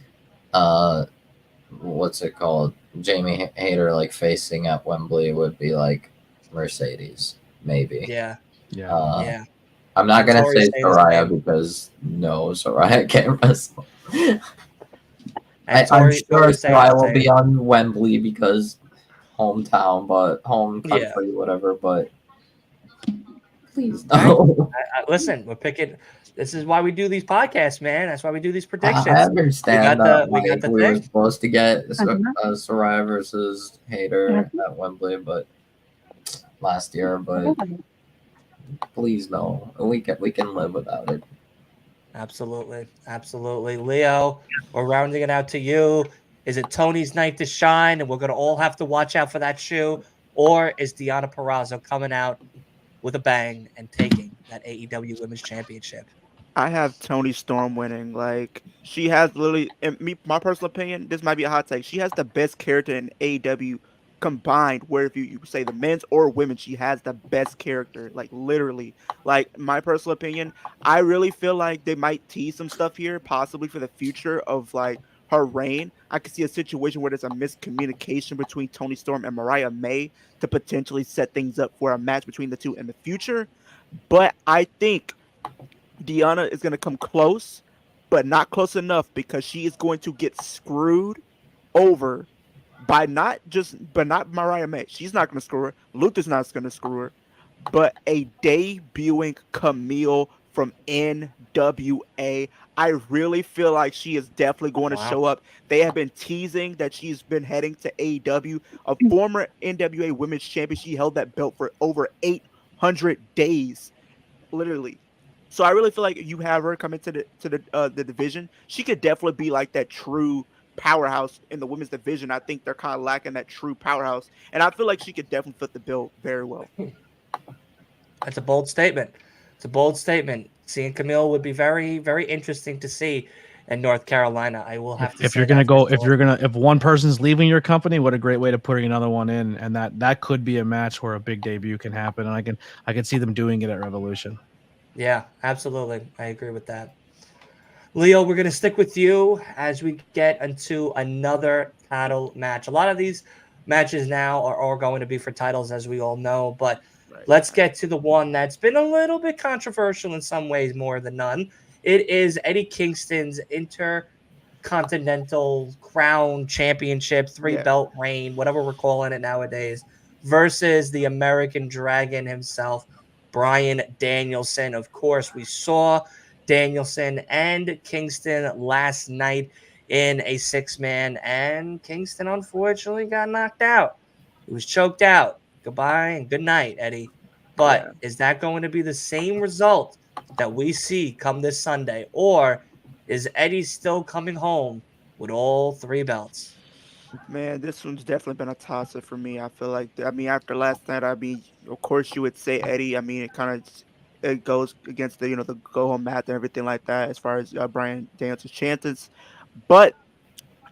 what's it called, Jamie Hayter like facing at Wembley would be like Mercedes, maybe. Yeah. I'm not gonna say Saraya because no, Saraya can't wrestle. I'm sure Saraya will be on Wembley because hometown, but home country, whatever. But please no. Listen, we're picking. This is why we do these podcasts, man. That's why we do these predictions. I understand that we were supposed to get Saraya versus Hayter at Wembley, but last year, but please no. We can live without it. Absolutely. Leo, we're rounding it out to you. Is it Tony's night to shine, and we're gonna all have to watch out for that shoe, or is Deonna Purrazzo coming out with a bang and taking that AEW Women's Championship? I have Tony Storm winning. Like she has literally, in me, my personal opinion, this might be a hot take. She has the best character in AEW combined. Where if you say the men's or women, she has the best character. Like literally, like my personal opinion, I really feel like they might tease some stuff here, possibly for the future of like her reign. I could see a situation where there's a miscommunication between Tony Storm and Mariah May to potentially set things up for a match between the two in the future. But I think Deonna is going to come close, but not close enough because she is going to get screwed over by not Mariah May. She's not going to screw her. Luther's not going to screw her, but a debuting Camille from NWA. I really feel like she is definitely going to show up. They have been teasing that she's been heading to AEW, a former NWA Women's Champion. She held that belt for over 800 days, literally. So I really feel like you have her come into the division. She could definitely be like that true powerhouse in the women's division. I think they're kind of lacking that true powerhouse, and I feel like she could definitely fit the bill very well. That's a bold statement. It's a bold statement. Seeing Camille would be very, very interesting to see in North Carolina. I will have to. If you're gonna go, if one person's leaving your company, what a great way to putting another one in, and that could be a match where a big debut can happen, and I can see them doing it at Revolution. Yeah, absolutely. I agree with that. Leo, we're going to stick with you as we get into another title match. A lot of these matches now are all going to be for titles, as we all know, but let's get to the one that's been a little bit controversial in some ways, more than none. It is Eddie Kingston's Intercontinental Crown Championship, three-belt reign, whatever we're calling it nowadays, versus the American Dragon himself, Bryan Danielson. Of course, we saw Danielson and Kingston last night in a six-man, and Kingston unfortunately got knocked out. He was choked out. Goodbye and good night, Eddie. But is that going to be the same result that we see come this Sunday, or is Eddie still coming home with all three belts? Man, this one's definitely been a toss-up for me. I feel like, after last night, of course you would say Eddie. It goes against the the go-home math and everything like that as far as Bryan Danielson's chances. But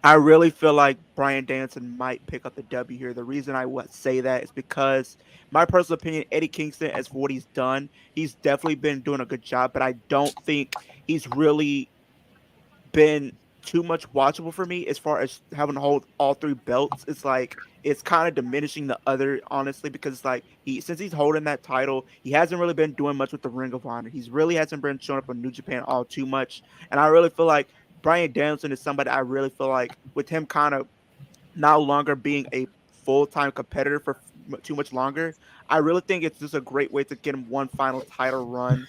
I really feel like Bryan Danielson might pick up the W here. The reason I would say that is because, my personal opinion, Eddie Kingston, as for what he's done, he's definitely been doing a good job, but I don't think he's really been too much watchable for me as far as having to hold all three belts. It's kind of diminishing the other, honestly, because it's like since he's holding that title, he hasn't really been doing much with the Ring of Honor. He's really hasn't been showing up on New Japan all too much, and I really feel like Bryan Danielson is somebody I really feel like, with him kind of no longer being a full-time competitor for too much longer, I really think it's just a great way to get him one final title run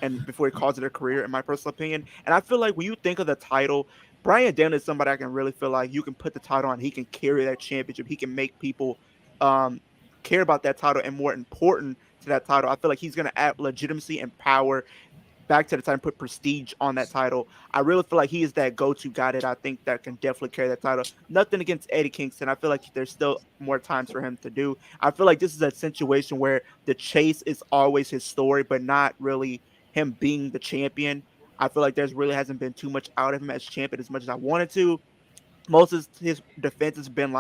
and before he calls it a career, in my personal opinion. And I feel like when you think of the title, Bryan Danielson is somebody I can really feel like you can put the title on. He can carry that championship. He can make people care about that title, and more important to that title, I feel like he's going to add legitimacy and power back to the time, put prestige on that title. I really feel like he is that go-to guy that I think that can definitely carry that title. Nothing against Eddie Kingston. I feel like there's still more times for him to do. I feel like this is a situation where the chase is always his story, but not really him being the champion. I feel like there's really hasn't been too much out of him as champion as much as I wanted to. Most of his defense has been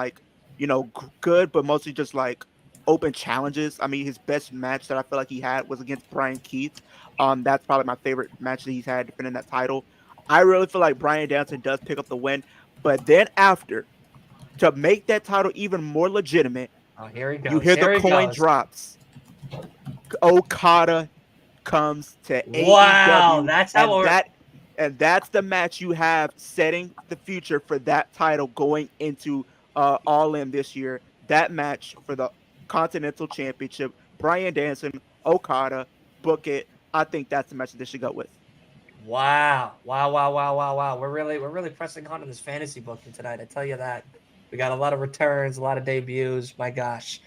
good, but mostly just open challenges. I mean, his best match that I feel like he had was against Brian Keith. That's probably my favorite match that he's had defending that title. I really feel like Bryan Danielson does pick up the win, but then after, to make that title even more legitimate, here he goes. You hear the coin drops. Okada comes to AEW. Wow, that's how that's the match you have setting the future for that title going into All In this year. That match for the Continental Championship, Bryan Danielson, Okada, book it. I think that's the match that they should go with. Wow. We're really pressing on in this fantasy booking tonight. I tell you that. We got a lot of returns, a lot of debuts. My gosh.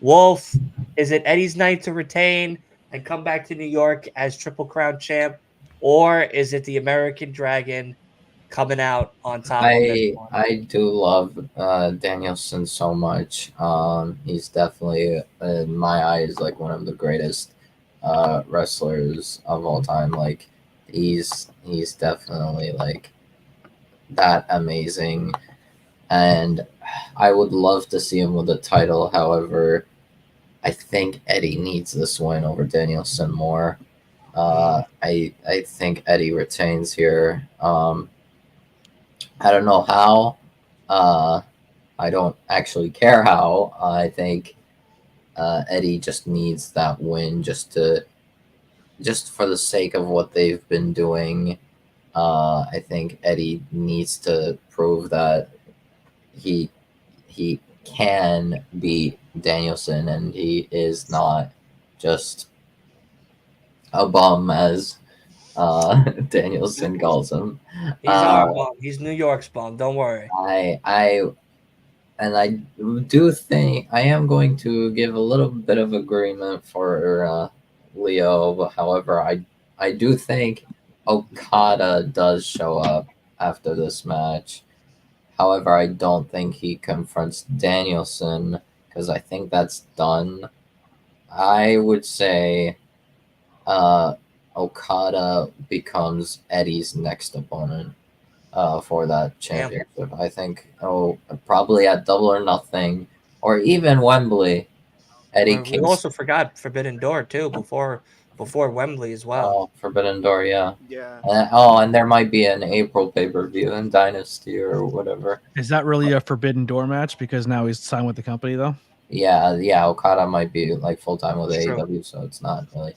Wolf, is it Eddie's night to retain and come back to New York as Triple Crown champ, or is it the American Dragon coming out on top of this one. I do love Danielson so much. He's definitely in my eyes like one of the greatest wrestlers of all time. Like he's definitely like that amazing, and I would love to see him with a title. However, I think Eddie needs this win over Danielson more. I think Eddie retains here. I don't know how. I don't actually care how. I think Eddie just needs that win just for the sake of what they've been doing. I think Eddie needs to prove that he can beat Danielson and he is not just a bum as Danielson calls him. He's our bum. He's New York's bum. Don't worry. I do think I am going to give a little bit of agreement for Leo. But however, I do think Okada does show up after this match. However, I don't think he confronts Danielson because I think that's done. I would say Okada becomes Eddie's next opponent for that championship. I think probably at Double or Nothing or even Wembley. Eddie We also forgot Forbidden Door too before Wembley as well. Oh, Forbidden Door, yeah. Yeah. And there might be an April pay-per-view in Dynasty or whatever. Is that really a Forbidden Door match? Because now he's signed with the company, though. Yeah. Okada might be like full time with It's AEW, true. so it's not really.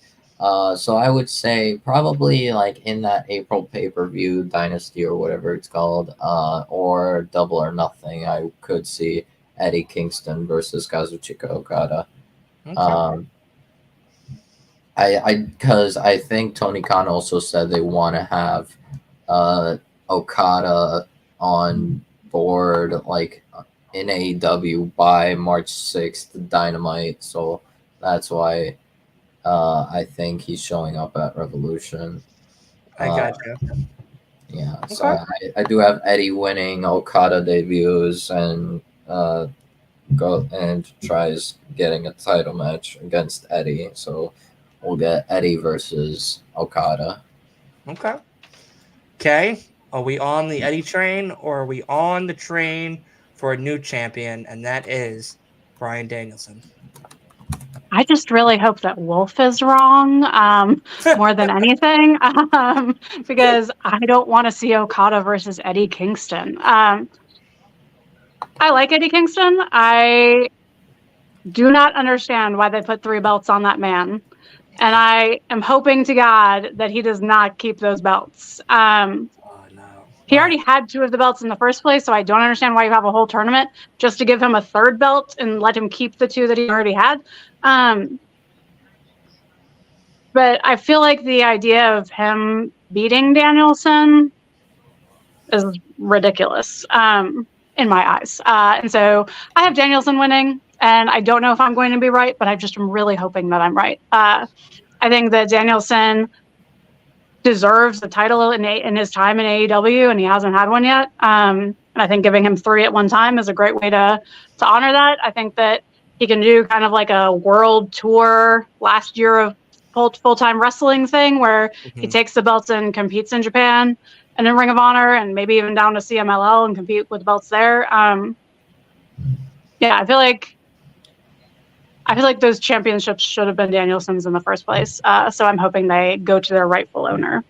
So I would say probably like in that April pay-per-view Dynasty or whatever it's called, or Double or Nothing, I could see Eddie Kingston versus Kazuchika Okada. Okay. Because I think Tony Khan also said they want to have Okada on board like in AEW by March 6th Dynamite, so that's why I think he's showing up at Revolution. I got you. Yeah, so I do have Eddie winning, Okada debuts and go and tries getting a title match against Eddie. So we'll get Eddie versus Okada. Okay. Are we on the Eddie train or are we on the train for a new champion? And that is Bryan Danielson. I just really hope that Wolf is wrong more than anything because I don't want to see Okada versus Eddie Kingston. I like Eddie Kingston. I do not understand why they put 3 belts on that man. And I am hoping to God that he does not keep those belts. He already had 2 of the belts in the first place, so I don't understand why you have a whole tournament just to give him a 3rd belt and let him keep the 2 that he already had. But I feel like the idea of him beating Danielson is ridiculous in my eyes. And so I have Danielson winning, and I don't know if I'm going to be right, but I just am really hoping that I'm right. I think that Danielson deserves the title in his time in AEW, and he hasn't had one yet. And I think giving him 3 at one time is a great way to honor that. I think that he can do kind of like a world tour last year of full-time wrestling thing where he takes the belts and competes in Japan and in Ring of Honor and maybe even down to CMLL and compete with the belts there. I feel like those championships should have been Danielson's in the first place. So I'm hoping they go to their rightful owner.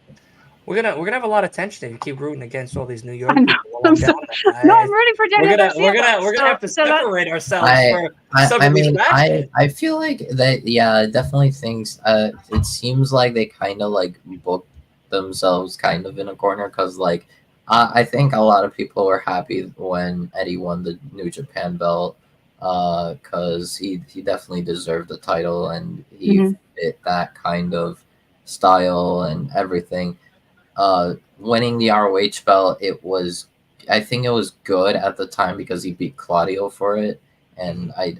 We're gonna have a lot of tension if you keep rooting against all these New York I know. people. I'm rooting for Danielson. We're gonna have to separate ourselves for some of these matches. I feel like that. Yeah, definitely things. It seems like they kind of like booked themselves kind of in a corner because like I think a lot of people were happy when Eddie won the New Japan belt because he definitely deserved the title and he fit that kind of style and everything. Winning the ROH belt, I think it was good at the time because he beat Claudio for it, and I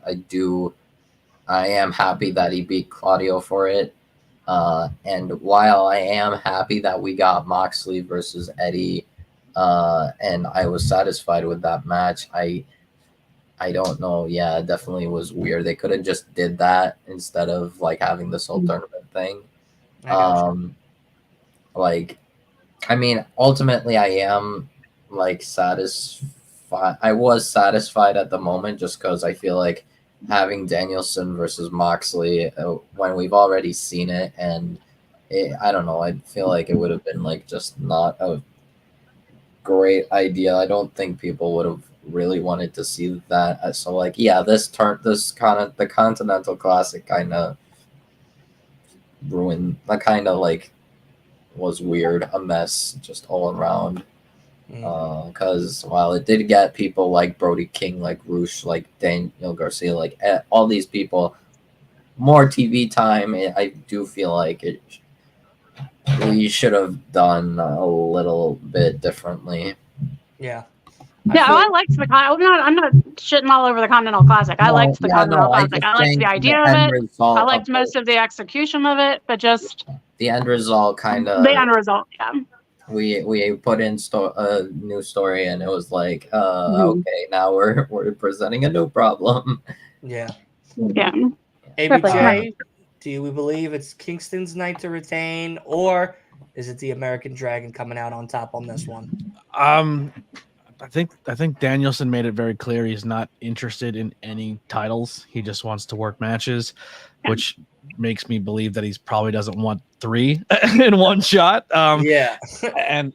am happy that he beat Claudio for it. And while I am happy that we got Moxley versus Eddie and I was satisfied with that match. I don't know. Yeah, it definitely was weird. They could have just did that instead of like having this whole tournament thing. I got you. Like, I mean, ultimately, I am like satisfied. I was satisfied at the moment just because I feel like having Danielson versus Moxley when we've already seen it, and I don't know. I feel like it would have been like just not a great idea. I don't think people would have really wanted to see that. So like, yeah, this kind of the Continental Classic kind of ruined. That kind of like was weird, a mess just all around. Because while it did get people like Brody King, like Roosh, like Daniel Garcia, like all these people more TV time, I do feel like we should have done a little bit differently. Yeah. Yeah, I liked the I'm not shitting all over the Continental Classic. I liked the Continental Classic. I liked the idea of it. I liked most of the execution of it, but just the end result kind of the end result. Yeah. We put in a new story, and it was like, okay, now we're presenting a new problem. Yeah. Yeah. ABJ, do we believe it's Kingston's night to retain, or is it the American Dragon coming out on top on this one? I think Danielson made it very clear he's not interested in any titles. He just wants to work matches, which makes me believe that he's probably doesn't want 3 in one shot. Yeah, and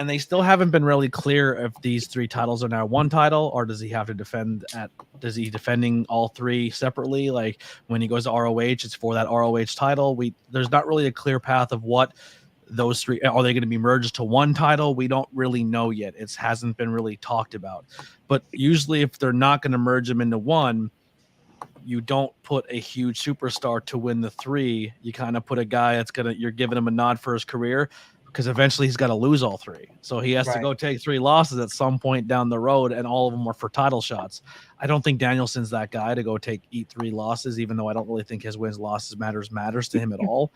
they still haven't been really clear if these 3 titles are now one title, or does he have to defend does he defending all 3 separately? Like when he goes to ROH, it's for that ROH title. There's not really a clear path of what those 3 are. They going to be merged to one title? We don't really know yet. It hasn't been really talked about. But usually, if they're not going to merge them into one, you don't put a huge superstar to win the 3. You kind of put a guy you're giving him a nod for his career, because eventually he's got to lose all 3. So he has to go take 3 losses at some point down the road, and all of them are for title shots. I don't think Danielson's that guy to go eat 3 losses, even though I don't really think his wins losses matters to him at all.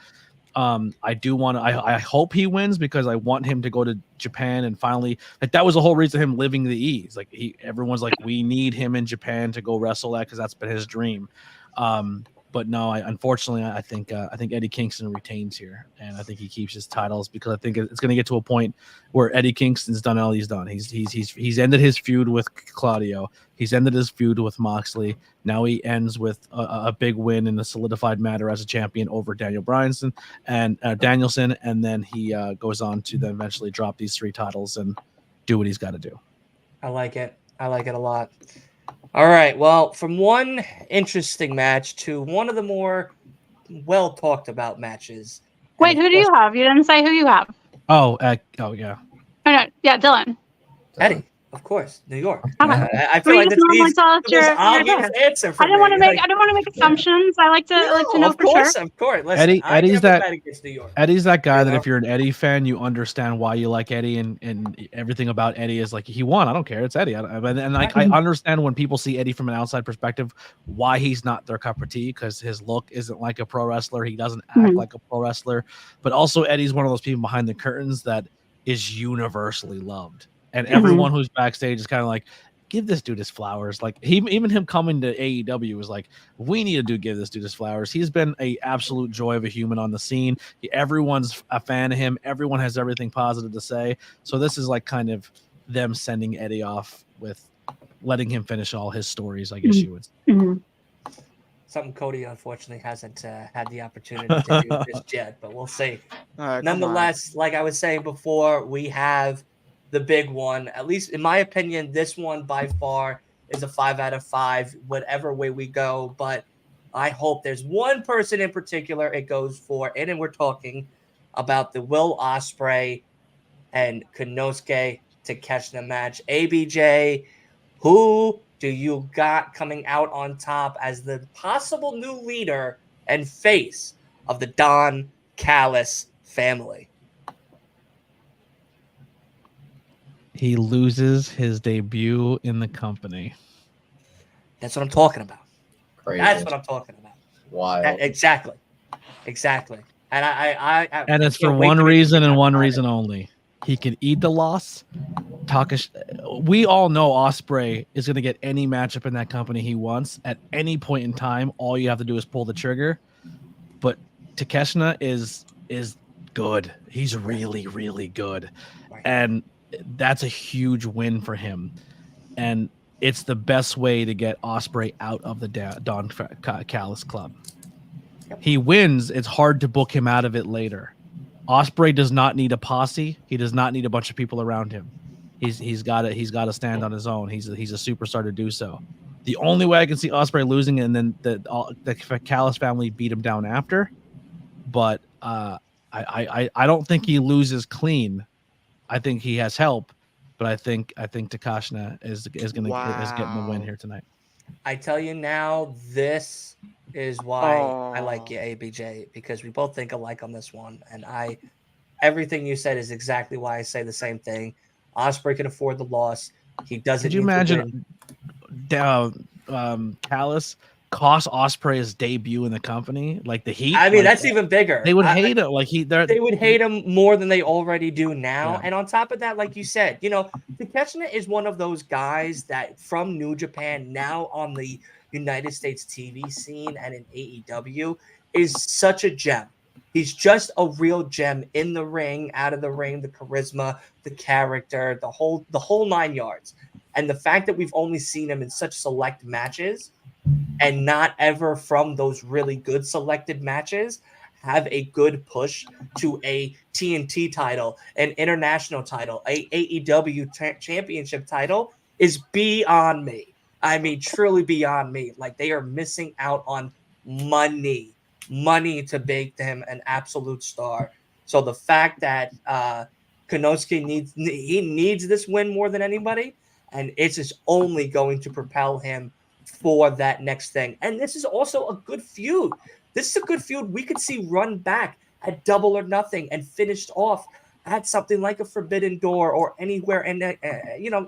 I hope he wins, because I want him to go to Japan and finally, like, that was the whole reason him living the E's. Like, everyone's like, we need him in Japan to go wrestle that, because that's been his dream. But no, unfortunately, I think Eddie Kingston retains here, and I think he keeps his titles, because I think it's going to get to a point where Eddie Kingston's done all he's done. He's ended his feud with Claudio. He's ended his feud with Moxley. Now he ends with a big win in a solidified matter as a champion over Daniel Bryanson and Danielson, and then he goes on to then eventually drop these 3 titles and do what he's got to do. I like it. I like it a lot. All right. Well, from one interesting match to one of the more well talked about matches. Wait, who do you have? You didn't say who you have. Oh yeah. Oh, no. Yeah, Dylan. Eddie, of course, New York. Okay. I feel like that's the most obvious answer for I don't want to make assumptions. I like to know for sure. Of course. Listen, Eddie's that New York. Eddie's that guy that if you're an Eddie fan, you understand why you like Eddie, and everything about Eddie is like, he won. I don't care. It's Eddie. I understand when people see Eddie from an outside perspective, why he's not their cup of tea, because his look isn't like a pro wrestler. He doesn't act like a pro wrestler. But also, Eddie's one of those people behind the curtains that is universally loved. And everyone who's backstage is kind of like, give this dude his flowers. Like, even him coming to AEW was like, we need to give this dude his flowers. He's been a absolute joy of a human on the scene. Everyone's a fan of him. Everyone has everything positive to say. So this is like kind of them sending Eddie off with letting him finish all his stories, I guess you would say. Something Cody unfortunately hasn't had the opportunity to do just yet, but we'll see. Nonetheless, like I was saying before, we have the big one. At least in my opinion, this one by far is a 5 out of 5, whatever way we go. But I hope there's one person in particular it goes for, and then we're talking about the Will Ospreay and Konosuke Takeshita match. ABJ, who do you got coming out on top as the possible new leader and face of the Don Callis family? He loses his debut in the company. That's what I'm talking about. Crazy. That's what I'm talking about. Wild. Exactly. And I and it's for one reason and one reason only. He can eat the loss. We all know Ospreay is going to get any matchup in that company he wants at any point in time. All you have to do is pull the trigger. But Takeshita is good. He's really, really good. And that's a huge win for him. And it's the best way to get Ospreay out of the Don Callis club. He wins. It's hard to book him out of it later. Ospreay does not need a posse. He does not need a bunch of people around him. He's got to stand on his own. He's a superstar to do so. The only way I can see Ospreay losing, and then the Callis family beat him down after. But I don't think he loses clean. I think he has help, but I think Takeshita is getting the win here tonight. I tell you now, this is why I like you, ABJ, because we both think alike on this one. And everything you said is exactly why I say the same thing. Ospreay can afford the loss. He doesn't. Could you imagine Callis cost Ospreay his debut in the company, like the Heat? I mean, that's even bigger. They would hate him. Like they would hate him more than they already do now. Yeah. And on top of that, like you said, Takeshita is one of those guys that from New Japan, now on the United States TV scene and in AEW, is such a gem. He's just a real gem in the ring, out of the ring, the charisma, the character, the whole 9 yards. And the fact that we've only seen him in such select matches and not ever from those really good selected matches have a good push to a TNT title, an international title, a AEW championship title is beyond me. I mean, truly beyond me. Like, they are missing out on money to make them an absolute star. So the fact that Konosuke needs this win more than anybody, and it's just only going to propel him for that next thing. And this is also a good feud. This is a good feud we could see run back at Double or Nothing and finished off at something like a Forbidden Door or anywhere, and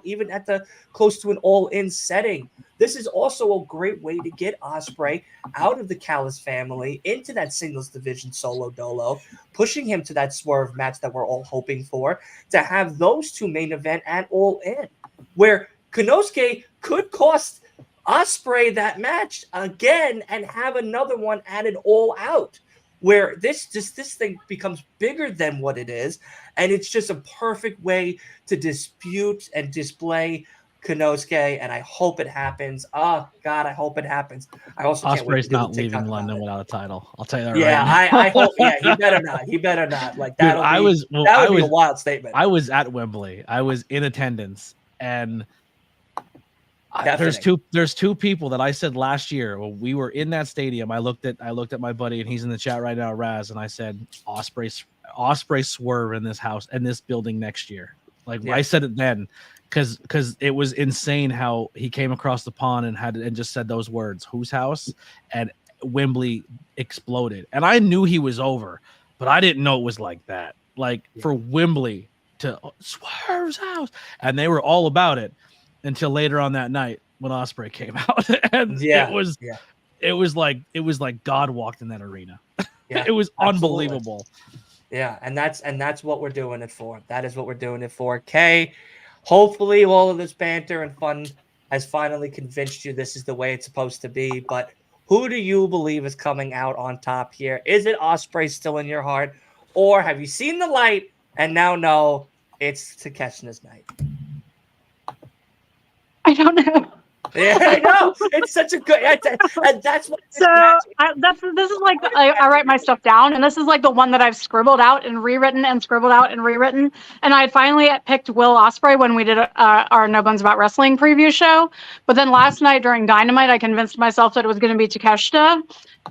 even at the close to an all-in setting. This is also a great way to get Ospreay out of the Callis family into that singles division solo dolo, pushing him to that swerve match that we're all hoping for, to have those two main event at All In, where Konosuke could cost Ospreay that match again and have another one added All Out, where this thing becomes bigger than what it is, and it's just a perfect way to dispute and display Konosuke, and I hope it happens. Oh God, I hope it happens. I also can't wait Ospreay's to do not the TikTok leaving London about it. without a title. I'll tell you that Yeah, right now. I hope. Yeah, he better not. He better not. Like that. That would be a wild statement. I was at Wembley. I was in attendance, and there's two people that I said last year when we were in that stadium. I looked at my buddy, and he's in the chat right now, Raz, and I said Ospreay swerve in this house and this building next year. Like I said it then, because it was insane how he came across the pond and just said those words, whose house, and Wembley exploded. And I knew he was over, but I didn't know it was like that. Like for Wembley to Swerve's house, and they were all about it until later on that night when Ospreay came out, and it was like God walked in that arena. Yeah, it was absolutely. unbelievable. Yeah, and that's what we're doing it for. That is what we're doing it for. Kay, hopefully all of this banter and fun has finally convinced you this is the way it's supposed to be. But who do you believe is coming out on top here? Is it Ospreay still in your heart, or have you seen the light and now know it's Takeshita's night? I don't know. Yeah, I know. It's such a good, and that's what. So this is like I write my stuff down, and this is like the one that I've scribbled out and rewritten and scribbled out and rewritten. And I finally picked Will Ospreay when we did our No Bones About Wrestling preview show. But then last night during Dynamite, I convinced myself that it was going to be Takeshita,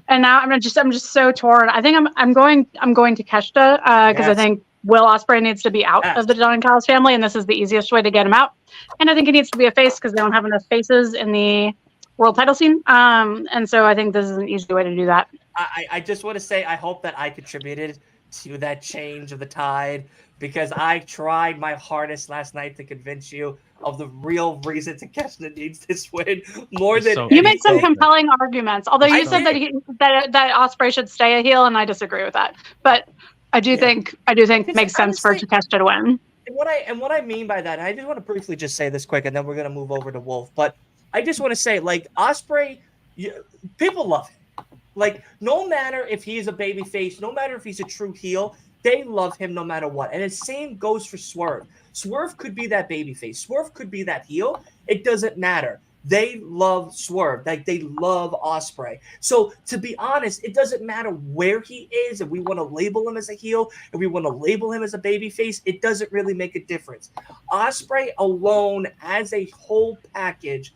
and now I'm just so torn. I think I'm going Takeshita because I think Will Ospreay needs to be out of the Don Callis family, and this is the easiest way to get him out. And I think he needs to be a face because they don't have enough faces in the world title scene. And so I think this is an easy way to do that. I just want to say I hope that I contributed to that change of the tide, because I tried my hardest last night to convince you of the real reason Takeshita needs this win more than you made some compelling arguments. Although you said that Ospreay should stay a heel, and I disagree with that. But I do think it makes sense for Takeshita to win. what I mean by that, I just want to briefly just say this quick, and then we're gonna move over to Wolf. But I just want to say, like Osprey, people love him. Like no matter if he's a baby face, no matter if he's a true heel, they love him no matter what. And the same goes for Swerve. Swerve could be that baby face. Swerve could be that heel. It doesn't matter. They love Swerve. Like they love Osprey. So to be honest, it doesn't matter where he is. If we want to label him as a heel, if we want to label him as a baby face, it doesn't really make a difference. Osprey alone as a whole package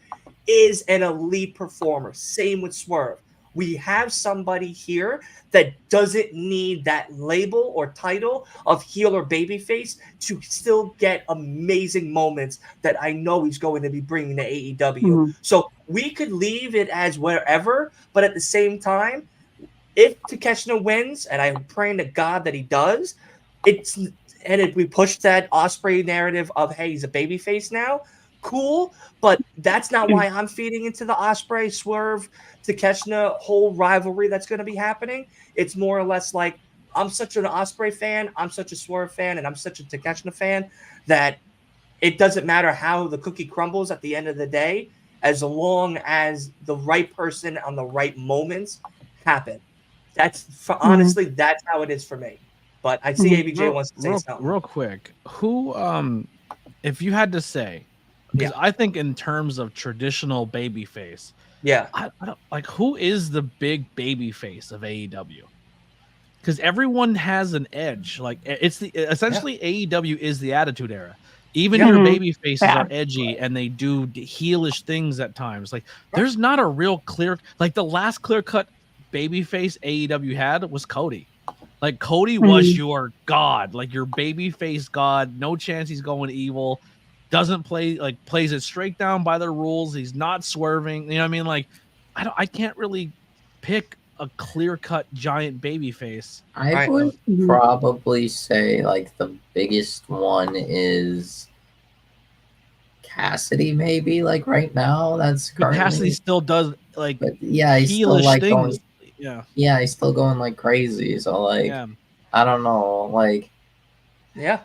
is an elite performer. Same with Swerve. We have somebody here that doesn't need that label or title of heel or babyface to still get amazing moments that I know he's going to be bringing to AEW. Mhm. So we could leave it as wherever, but at the same time, if Takeshita wins, and I'm praying to God that he does, if we push that Osprey narrative of, hey, he's a babyface now, cool, but that's not why I'm feeding into the Osprey Swerve Takeshita whole rivalry that's going to be happening. It's more or less like I'm such an Osprey fan, I'm such a Swerve fan, and I'm such a Takeshita fan that it doesn't matter how the cookie crumbles at the end of the day, as long as the right person on the right moments happen. Honestly, that's how it is for me. But I see ABJ wants to say something. Real quick, who, if you had to say, because I think in terms of traditional babyface, I don't like who is the big babyface of AEW, because everyone has an edge. Like it's essentially AEW is the Attitude Era. Even your baby faces are edgy and they do heelish things at times. Like there's not a real clear, like the last clear cut baby face AEW had was Cody. Like Cody was your god, like your baby face god. No chance he's going evil. Doesn't play, like plays it straight down by the rules. He's not swerving. You know what I mean? Like I can't really pick a clear cut giant baby face. I would probably say like the biggest one is Cassidy, maybe like right now. That's but Cassidy still does like, but yeah, he's still like things. Yeah, he's still going like crazy. So like, I don't know, like, it's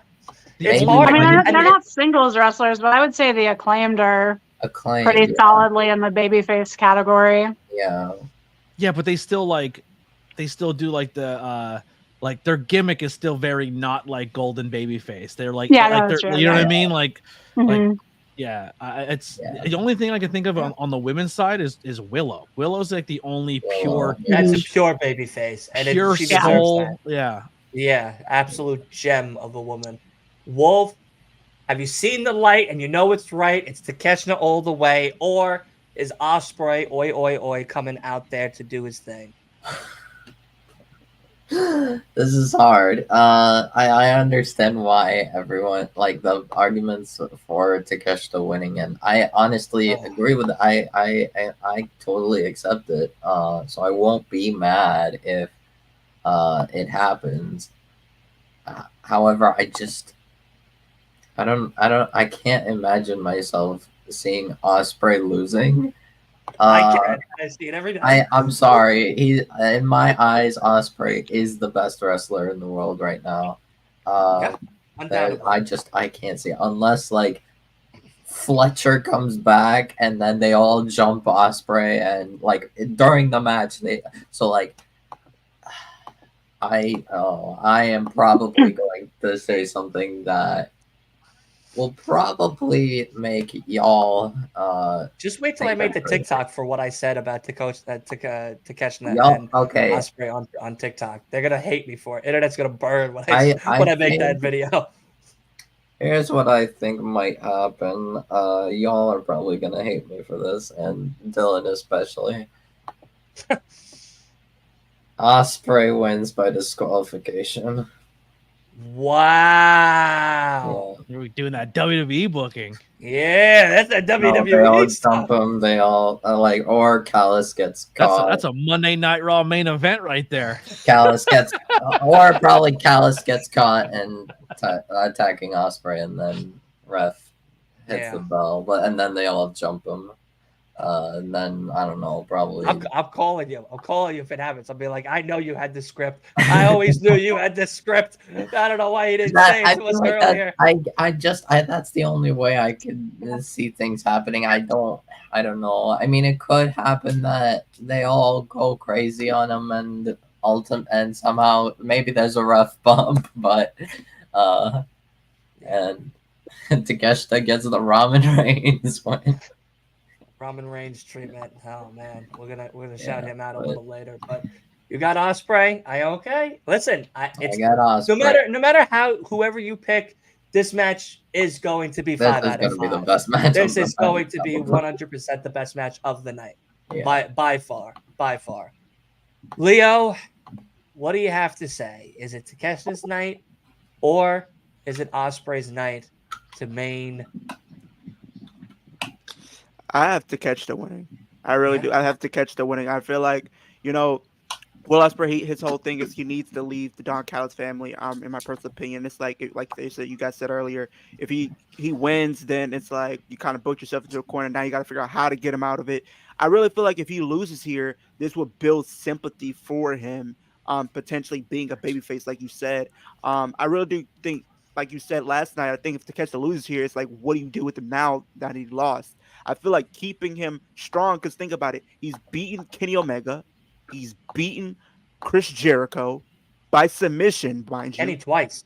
maybe, hard. I mean, they're not singles wrestlers, but I would say the Acclaimed are pretty solidly in the babyface category. Yeah, but they still do like the like their gimmick is still very not like golden babyface. They're like, you know what I mean? Like, it's the only thing I can think of on the women's side is Willow. Willow's like the only pure. That's a pure babyface, and pure she soul. Absolute gem of a woman. Wolf, have you seen the light and you know it's right? It's Takeshita all the way, or is Osprey coming out there to do his thing? This is hard. I understand why everyone like the arguments for Takeshita winning, and I honestly agree with it. I totally accept it. So I won't be mad if it happens. However, I can't imagine myself seeing Osprey losing. I can. I see it every day. I'm sorry. He, in my eyes, Osprey is the best wrestler in the world right now. I can't see it. Unless like Fletcher comes back and then they all jump Osprey and like during the match I am probably going to say something that will probably make y'all just wait till I make the TikTok for what I said about Takeshita and Osprey on TikTok. They're gonna hate me for it. Internet's gonna burn when I make that video. Here's what I think might happen. Y'all are probably gonna hate me for this, and Dylan especially. Osprey wins by disqualification. Wow. You're doing that WWE booking. Yeah, that's a WWE. They all dump him. They all or Callis gets caught. That's a Monday Night Raw main event right there. Callis gets, or probably Callis gets caught and attacking Osprey, and then ref hits the bell, and then they all jump him. then I don't know, probably. I'm calling you. I'm calling you if it happens. I'll be like, I know you had this script. I always knew you had this script. I don't know why you didn't say it to us feel like earlier. that's the only way I could see things happening. I don't know. I mean, it could happen that they all go crazy on him and somehow maybe there's a rough bump, but and Takeshita gets the Ramen Reigns win. Roman Reigns treatment. Oh man, we're gonna shout Yeah, him out a but- little later. But you got Osprey. I okay? Listen, it's I got Osprey. no matter how whoever you pick, this match is going to be This 5 is out going of to be the 5. best match. This of is the night, going to be probably. 100% the best match of the night. Yeah. By far. Leo, what do you have to say? Is it Takeshita's night or is it Osprey's night to main? I have to catch the winning. I really Yeah. do. I have to catch the winning. I feel like, Will Ospreay, his whole thing is he needs to leave the Don Callis family. In my personal opinion, it's like they said, you guys said earlier, if he wins, then it's like you kind of booked yourself into a corner. Now you got to figure out how to get him out of it. I really feel like if he loses here, this will build sympathy for him, potentially being a babyface, like you said. I really do think, like you said last night, I think if Takeshita loses here, it's like, what do you do with him now that he lost? I feel like keeping him strong, because think about it. He's beaten Kenny Omega. He's beaten Chris Jericho by submission, mind you. Kenny twice.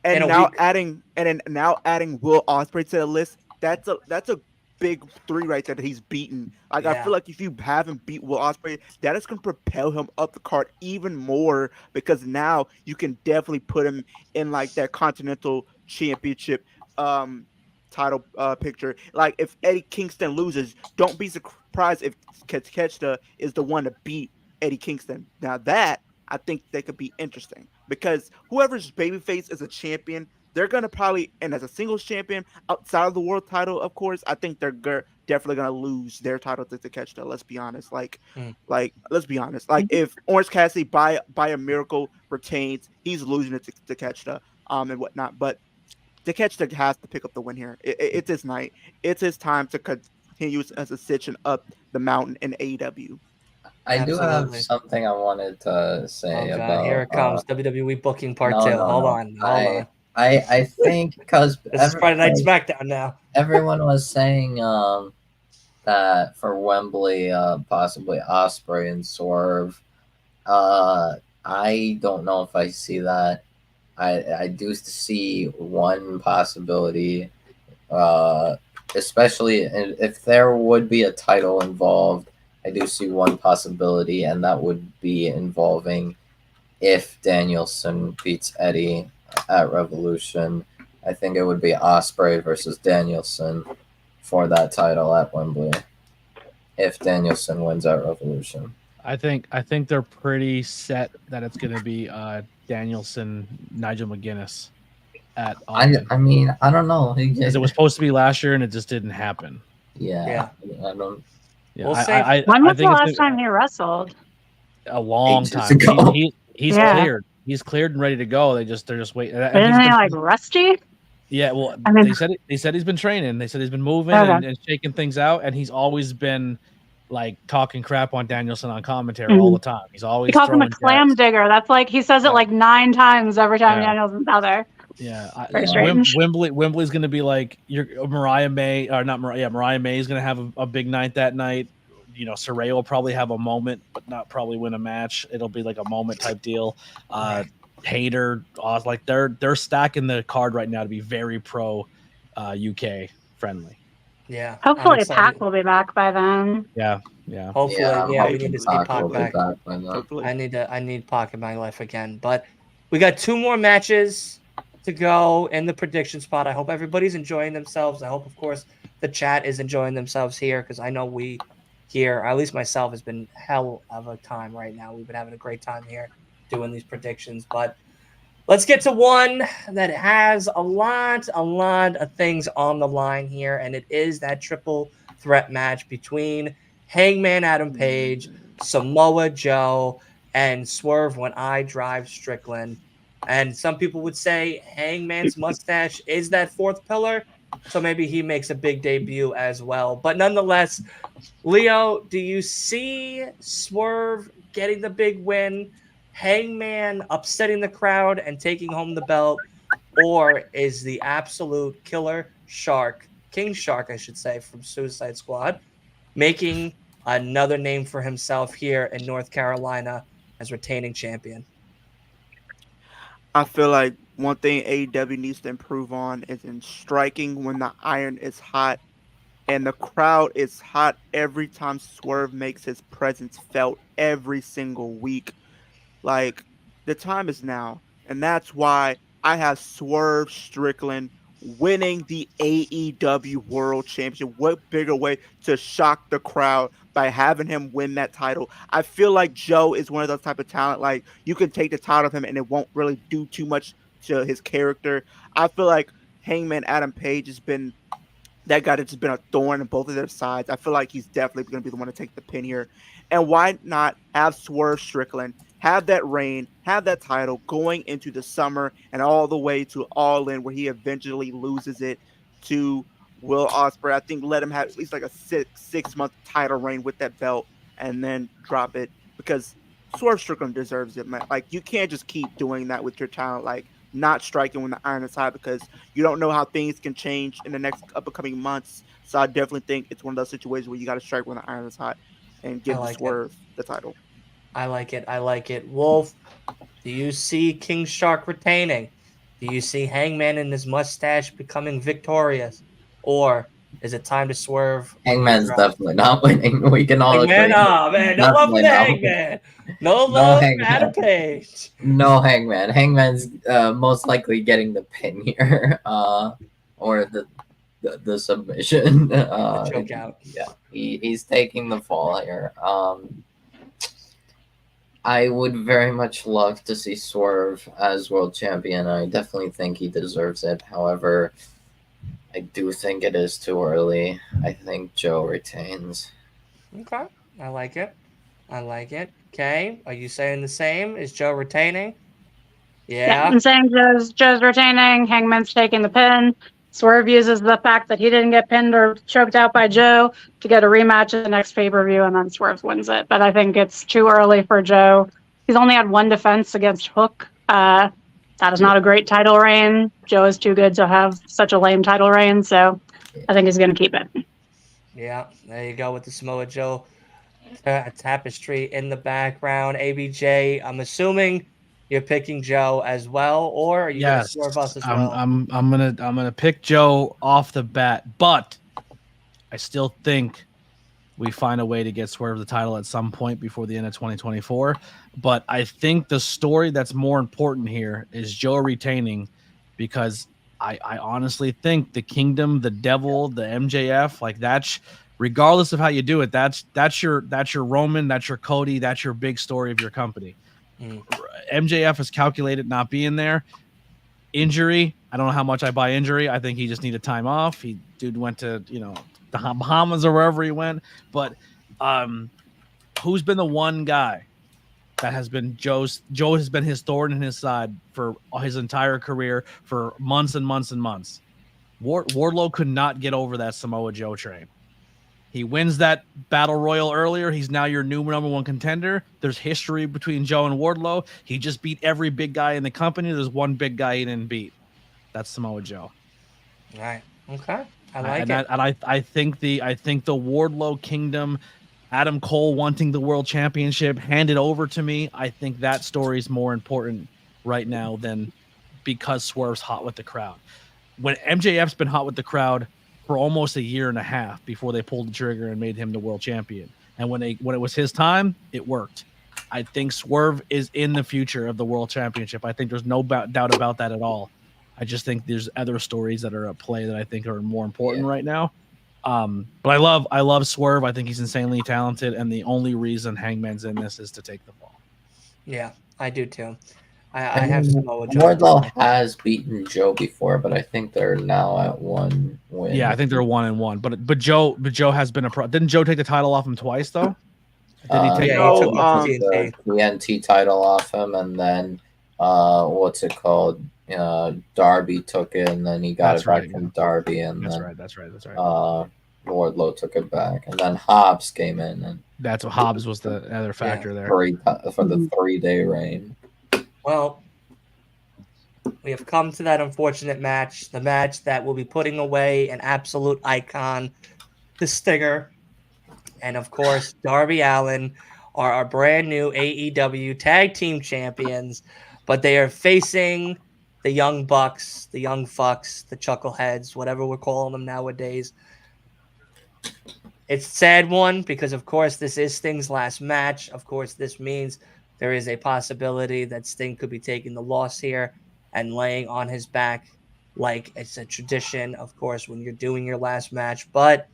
And in a now week. adding Will Ospreay to the list. That's a big 3 right there that he's beaten. Like, I Yeah. feel like if you have him beat Will Ospreay, that is going to propel him up the card even more, because now you can definitely put him in like that Continental Championship title picture. Like, if Eddie Kingston loses, don't be surprised if Takeshita is the one to beat Eddie Kingston. Now that, I think that could be interesting, because whoever's babyface is a champion, they're gonna probably, and as a singles champion outside of the world title, of course, I think they're definitely gonna lose their title to Takeshita. Let's be honest. Let's be honest. Like, if Orange Cassidy by a miracle retains, he's losing it to Takeshita, and whatnot. But Takeshita has to pick up the win here. It's his night. It's his time to continue his ascension up the mountain in AEW. I do have Absolutely. something I wanted to Oh say God, about. here it comes. WWE booking part no, 2. no, Hold no. on. I think because This is Friday Night SmackDown now. everyone was saying that for Wembley, possibly Osprey and Swerve. I don't know if I see that. I do see one possibility, especially if there would be a title involved. I do see one possibility, and that would be involving if Danielson beats Eddie at Revolution. I think it would be Osprey versus Danielson for that title at Wembley. If Danielson wins at Revolution, I think they're pretty set that it's going to be Danielson, Nigel McGuinness at Austin. I mean, I don't know. Because it was supposed to be last year and it just didn't happen. Yeah. I don't. Yeah, We'll see. When was the think it's last time he wrestled? a long Ages time. ago. He's Yeah. cleared. He's cleared and ready to go. They're just waiting. And Isn't he's he been- like rusty? Yeah, well, I mean- they said he's been training. They said he's been moving Okay. and shaking things out, and he's always been like talking crap on Danielson on commentary all the time. He's always He calls him a throwing clam jabs. digger. That's like he says it Yeah. like 9 times every time Yeah. Danielson's out there. Yeah, Very strange. Wembley's going to be like Mariah May, or not Mariah. Yeah, Mariah May is going to have a big night that night. You know, Saraya will probably have a moment, but not probably win a match. It'll be like a moment type deal. Hater, like they're stacking the card right now to be very pro UK friendly. Yeah. Hopefully I'm excited. Pac will be back by then. Yeah. Hopefully, I'm yeah, we hoping need to see Pac Pac will be back. back by then. Hopefully. I need Pac in my life again. But we got 2 more matches to go in the prediction spot. I hope everybody's enjoying themselves. I hope, of course, the chat is enjoying themselves here, because I know we here, or at least myself, has been hell of a time right now. We've been having a great time here doing these predictions. But let's get to one that has a lot of things on the line here, and it is that triple threat match between Hangman Adam Page, Samoa Joe, and Swerve When I Drive Strickland. And some people would say Hangman's mustache is that 4th pillar. So maybe he makes a big debut as well. But nonetheless, Leo, do you see Swerve getting the big win, Hangman upsetting the crowd and taking home the belt, or is the absolute killer Shark, King Shark, I should say, from Suicide Squad, making another name for himself here in North Carolina as retaining champion? I feel like one thing AEW needs to improve on is in striking when the iron is hot, and the crowd is hot every time Swerve makes his presence felt every single week. Like, the time is now, and that's why I have Swerve Strickland winning the AEW World Championship. What bigger way to shock the crowd by having him win that title? I feel like Joe is one of those type of talent, like, you can take the title of him and it won't really do too much to his character. I feel like Hangman Adam Page has been that guy that's been a thorn in both of their sides. I feel like he's definitely going to be the one to take the pin here. And why not have Swerve Strickland have that reign, have that title going into the summer and all the way to All In, where he eventually loses it to Will Ospreay. I think let him have at least like a six-month title reign with that belt and then drop it, because Swerve Strickland deserves it, man. Like, you can't just keep doing that with your talent, like not striking when the iron is hot, because you don't know how things can change in the next upcoming months. So I definitely think it's one of those situations where you got to strike when the iron is hot and give Swerve the title. I like it. I like it. Wolf, do you see King Shark retaining? Do you see Hangman and his mustache becoming victorious? Or is it time to Swerve? Hangman's definitely not winning. We can all agree. Man, no love for Hangman. No love for Adam Page. No Hangman. Hangman's most likely getting the pin here, or the submission. The choke out. Yeah, he's taking the fall here. I would very much love to see Swerve as world champion. I definitely think he deserves it. However, I do think it is too early. I think Joe retains. Okay. I like it. I like it. Okay. Are you saying the same? Is Joe retaining? Yeah. I'm saying Joe's retaining. Hangman's taking the pin. Swerve uses the fact that he didn't get pinned or choked out by Joe to get a rematch at the next pay-per-view, and then Swerve wins it. But I think it's too early for Joe. He's only had one defense against Hook. That is not a great title reign. Joe is too good to have such a lame title reign, so I think he's going to keep it. Yeah, there you go with the Samoa Joe tapestry in the background. ABJ, I'm assuming you're picking Joe as well, or are you going to Swerve us as well? I'm gonna pick Joe off the bat, but I still think we find a way to get Swerve the title at some point before the end of 2024. But I think the story that's more important here is Joe retaining, because I honestly think the Kingdom, the Devil, the MJF, like that's, regardless of how you do it, that's your Roman, that's your Cody, that's your big story of your company. MJF is calculated not being there. Injury, I don't know how much I buy injury. I think he just needed time off. Dude went to the Bahamas or wherever he went. But who's been the one guy that has been Joe has been his thorn in his side for his entire career, for months and months and months? Wardlow could not get over that Samoa Joe train. He wins that battle royal earlier. He's now your new number one contender. There's history between Joe and Wardlow. He just beat every big guy in the company. There's one big guy he didn't beat. That's Samoa Joe. All right. Okay. I like it. And I think the Wardlow Kingdom, Adam Cole wanting the world championship handed over to me, I think that story is more important right now than because Swerve's hot with the crowd. When MJF's been hot with the crowd for almost a year and a half before they pulled the trigger and made him the world champion. And when it was his time, it worked. I think Swerve is in the future of the world championship. I think there's no doubt about that at all. I just think there's other stories that are at play that I think are more important right now. But I love Swerve. I think he's insanely talented, and the only reason Hangman's in this is to take the fall. Yeah, I do too. I have Samoa Joe. Wardlow has beaten Joe before, but I think they're now at 1 win. Yeah, I think they're 1-1. But Joe has been a pro. Didn't Joe take the title off him twice though? Did he take he took the TNT title off him, and then what's it called? Darby took it, and then he got That's it back right, from Darby, and That's then right. That's right. Wardlow took it back, and then Hobbs came in and That's what Hobbs was the other factor there. for the 3-day reign. Well, we have come to that unfortunate match, the match that will be putting away an absolute icon, the Stinger, and of course, Darby Allin are our brand new AEW Tag Team Champions, but they are facing the Young Bucks, the Young Fucks, the Chuckleheads, whatever we're calling them nowadays. It's a sad one because, of course, this is Sting's last match. Of course, this means there is a possibility that Sting could be taking the loss here and laying on his back like it's a tradition, of course, when you're doing your last match. But,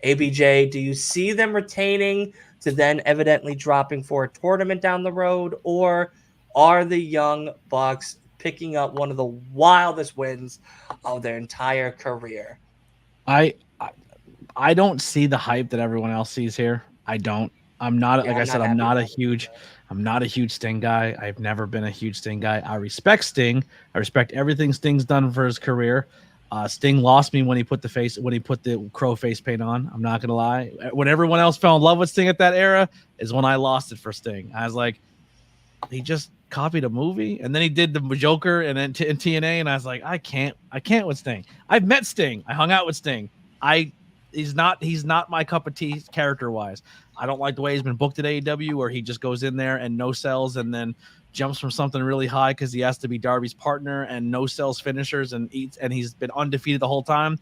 ABJ, do you see them retaining to then evidently dropping for a tournament down the road? Or are the Young Bucks picking up one of the wildest wins of their entire career? I don't see the hype that everyone else sees here. I don't. I'm not Yeah, like I said. I'm I'm not not a happy huge. I'm not a huge Sting guy. I've never been a huge Sting guy. I respect Sting. I respect everything Sting's done for his career. Sting lost me when he put the crow face paint on. I'm not gonna lie. When everyone else fell in love with Sting at that era is when I lost it for Sting. I was like, he just copied a movie, and then he did the Joker and then in TNA, and I was like, I can't with Sting. I've met Sting. I hung out with Sting. He's not my cup of tea character wise. I don't like the way he's been booked at AEW, where he just goes in there and no sells and then jumps from something really high because he has to be Darby's partner and no sells finishers and eats, and he's been undefeated the whole time.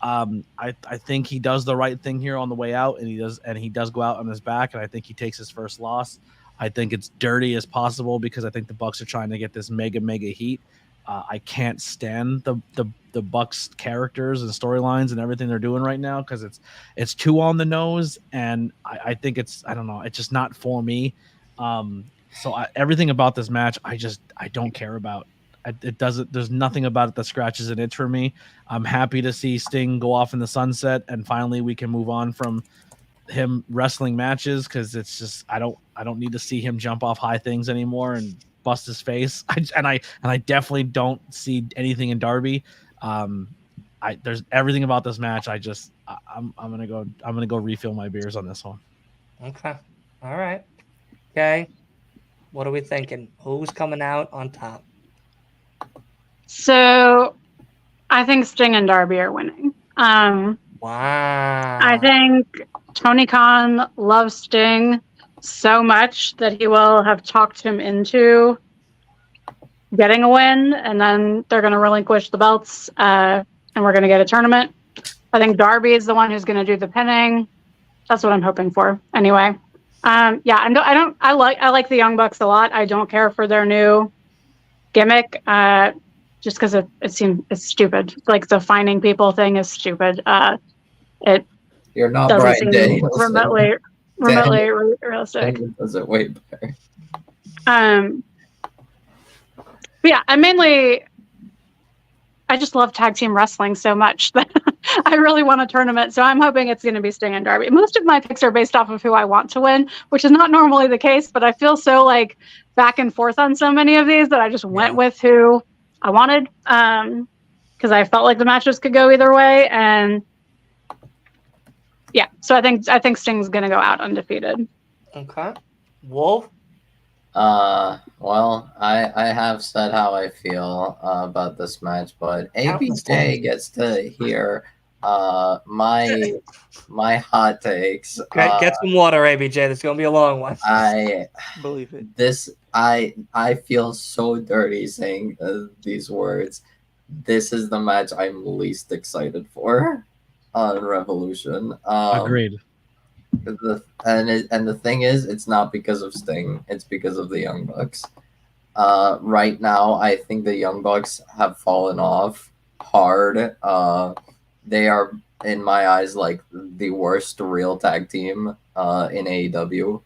I think he does the right thing here on the way out, and he does go out on his back, and I think he takes his first loss. I think it's dirty as possible because I think the Bucks are trying to get this mega heat. I can't stand the Bucks characters and storylines and everything they're doing right now because it's too on the nose, and I think it's just not for me. Everything about this match I don't care about. There's nothing about it that scratches an itch for me. I'm happy to see Sting go off in the sunset, and finally we can move on from him wrestling matches because it's just I don't need to see him jump off high things anymore and bust his face. I definitely don't see anything in Darby. There's everything about this match. I'm gonna go refill my beers on this one. Okay. All right. Okay. What are we thinking? Who's coming out on top? So I think Sting and Darby are winning. Wow. I think Tony Khan loves Sting so much that he will have talked him into getting a win, and then they're going to relinquish the belts, and we're going to get a tournament. I think Darby is the one who's going to do the pinning. That's what I'm hoping for. Anyway, I like the Young Bucks a lot. I don't care for their new gimmick, just because it's stupid. Like the finding people thing is stupid. You're not doesn't Brian seem Danielson. remotely realistic. Daniel does it way better. But yeah, I just love tag team wrestling so much that I really want a tournament. So I'm hoping it's going to be Sting and Darby. Most of my picks are based off of who I want to win, which is not normally the case, but I feel so like back and forth on so many of these that I just went with who I wanted. Because I felt like the matches could go either way. And yeah, so I think Sting's going to go out undefeated. Okay. Wolf? Well, I have said how I feel about this match, but ABJ gets to hear my hot takes. Get some water, ABJ. This is gonna be a long one. I Believe it. I feel so dirty saying these words. This is the match I'm least excited for on Revolution. Agreed. And the thing is, it's not because of Sting. It's because of the Young Bucks. Right now, I think the Young Bucks have fallen off hard. They are, in my eyes, like the worst real tag team in AEW.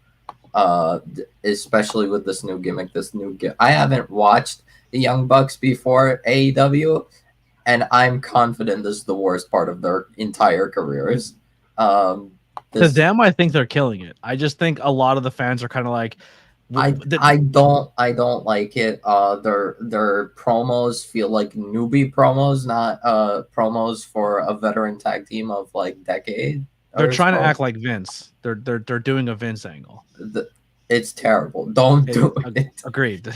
Especially with this new gimmick. I haven't watched the Young Bucks before AEW, and I'm confident this is the worst part of their entire careers. To them, I think they're killing it. I just think a lot of the fans are kind of like, I don't like it. Their promos feel like newbie promos, not promos for a veteran tag team of like decade. They're or trying to so. act like Vince. They're doing a Vince angle. It's terrible. Don't do it. Agreed.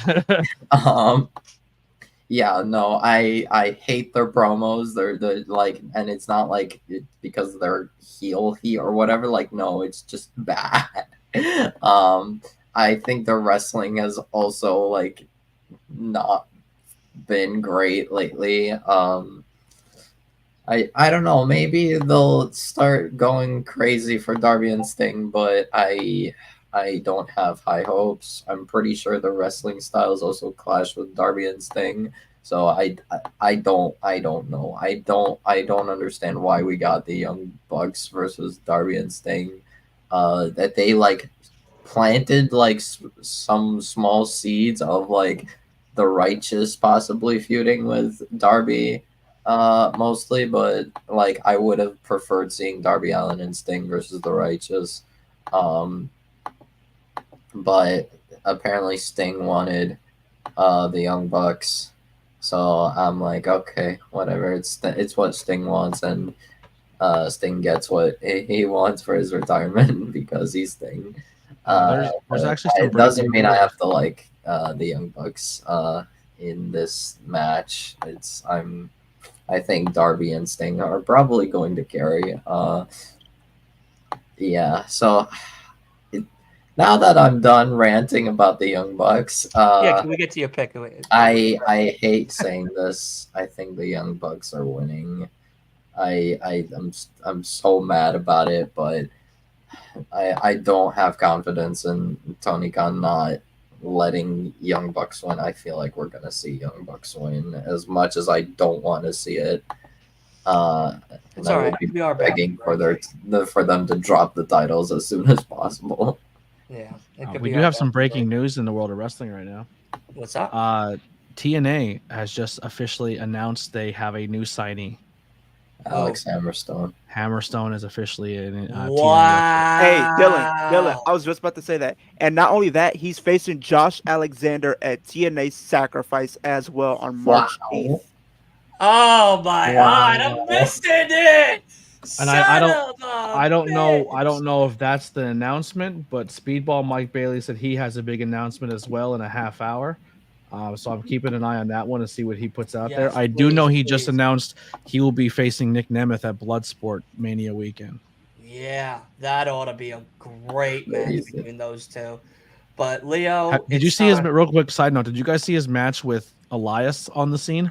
Yeah, no, I hate their promos. They're like, and it's not like because they're heel or whatever. Like, no, it's just bad. I think the wrestling has also like not been great lately. I don't know. Maybe they'll start going crazy for Darby and Sting, but I don't have high hopes. I'm pretty sure the wrestling styles also clash with Darby and Sting. So I don't know. I don't understand why we got the Young Bucks versus Darby and Sting. That they like planted like some small seeds of like the Righteous possibly feuding with Darby mostly, but like I would have preferred seeing Darby Allin and Sting versus the Righteous. But apparently Sting wanted the Young Bucks, so I'm like, okay, whatever. It's what Sting wants, and Sting gets what he wants for his retirement because he's Sting. There's actually some it doesn't breaking mean I news. have to like the Young Bucks in this match. I think Darby and Sting are probably going to carry. Yeah, so now that I'm done ranting about the Young Bucks, Yeah, can we get to your pick? I hate saying this. I think the Young Bucks are winning. I'm so mad about it, but I don't have confidence in Tony Khan not letting Young Bucks win. I feel like we're gonna see Young Bucks win as much as I don't want to see it. It's I all will right. be We are begging back. for them to drop the titles as soon as possible. Yeah, it could We be do our have some bad. breaking news in the world of wrestling right now. What's up? TNA has just officially announced they have a new signee. Alex Hammerstone. Hammerstone is officially in TNA. Wow. Hey, Dylan, I was just about to say that. And not only that, he's facing Josh Alexander at TNA Sacrifice as well on March 8th. Oh my God, Wow. I'm missing it. And I don't know if that's the announcement, but Speedball Mike Bailey said he has a big announcement as well in a half hour. So I'm keeping an eye on that one to see what he puts out there. Yes, I do know he just please. announced he will be facing Nick Nemeth at Bloodsport Mania weekend. Yeah, that ought to be a great match Crazy. between those two. But Leo, Did you see his real quick side note? Did you guys see his match with Elias on the scene?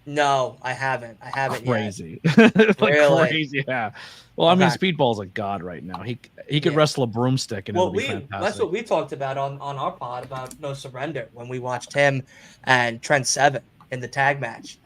No, I haven't. I haven't Crazy, yet. like Really? crazy. Yeah. Well, I mean, Okay. Speedball's a god right now. He could Yeah. wrestle a broomstick and Well, it'll be that's fantastic. what we talked about on our pod about No Surrender when we watched him and Trent Seven in the tag match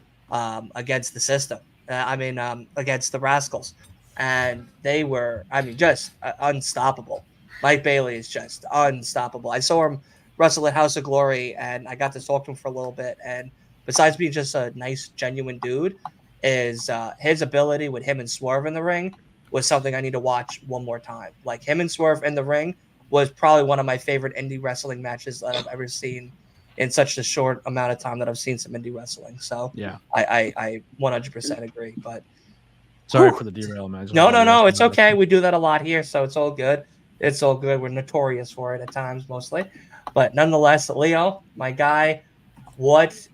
against the System. Against the Rascals, and they were, just unstoppable. Mike Bailey is just unstoppable. I saw him wrestle at House of Glory, and I got to talk to him for a little bit. And besides being just a nice, genuine dude, is his ability with him and Swerve in the ring was something I need to watch one more time. Like him and Swerve in the ring was probably one of my favorite indie wrestling matches that I've ever seen in such a short amount of time that I've seen some indie wrestling. So Yeah. I 100% agree. But Sorry Whew. for the derailment. no, it's okay. We do that a lot here, so it's all good. It's all good. We're notorious for it at times, mostly. But nonetheless, Leo, my guy, what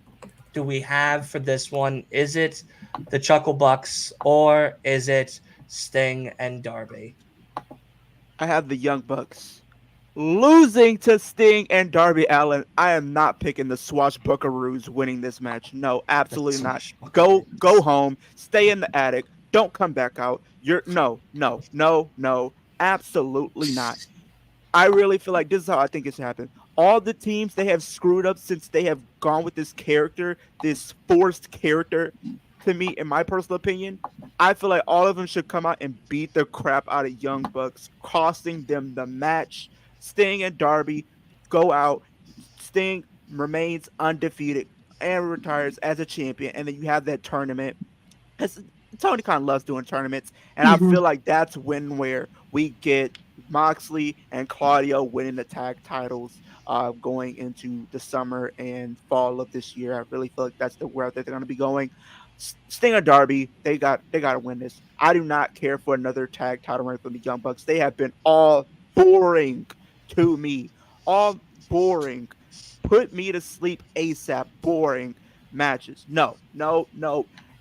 do we have for this one? Is it the Chuckle Bucks or is it Sting and Darby? I have the Young Bucks losing to Sting and Darby Allin. I am not picking the Swashbuckaroos winning this match. No, absolutely not. Go home. Stay in the attic. Don't come back out. No, absolutely not. I really feel like this is how I think it should happen. All the teams they have screwed up since they have gone with this character, this forced character. To me, in my personal opinion, I feel like all of them should come out and beat the crap out of Young Bucks, costing them the match. Sting and Darby go out. Sting remains undefeated and retires as a champion, and then you have that tournament. Tony Khan loves doing tournaments, and I feel like that's where we get Moxley and Claudio winning the tag titles. going into the summer and fall of this year. I really feel like that's the route that they're going to be going. Sting and Darby, they got to win this. I do not care for another tag title run from the Young Bucks. They have been all boring to me, all boring. Put me to sleep ASAP. Boring matches. No.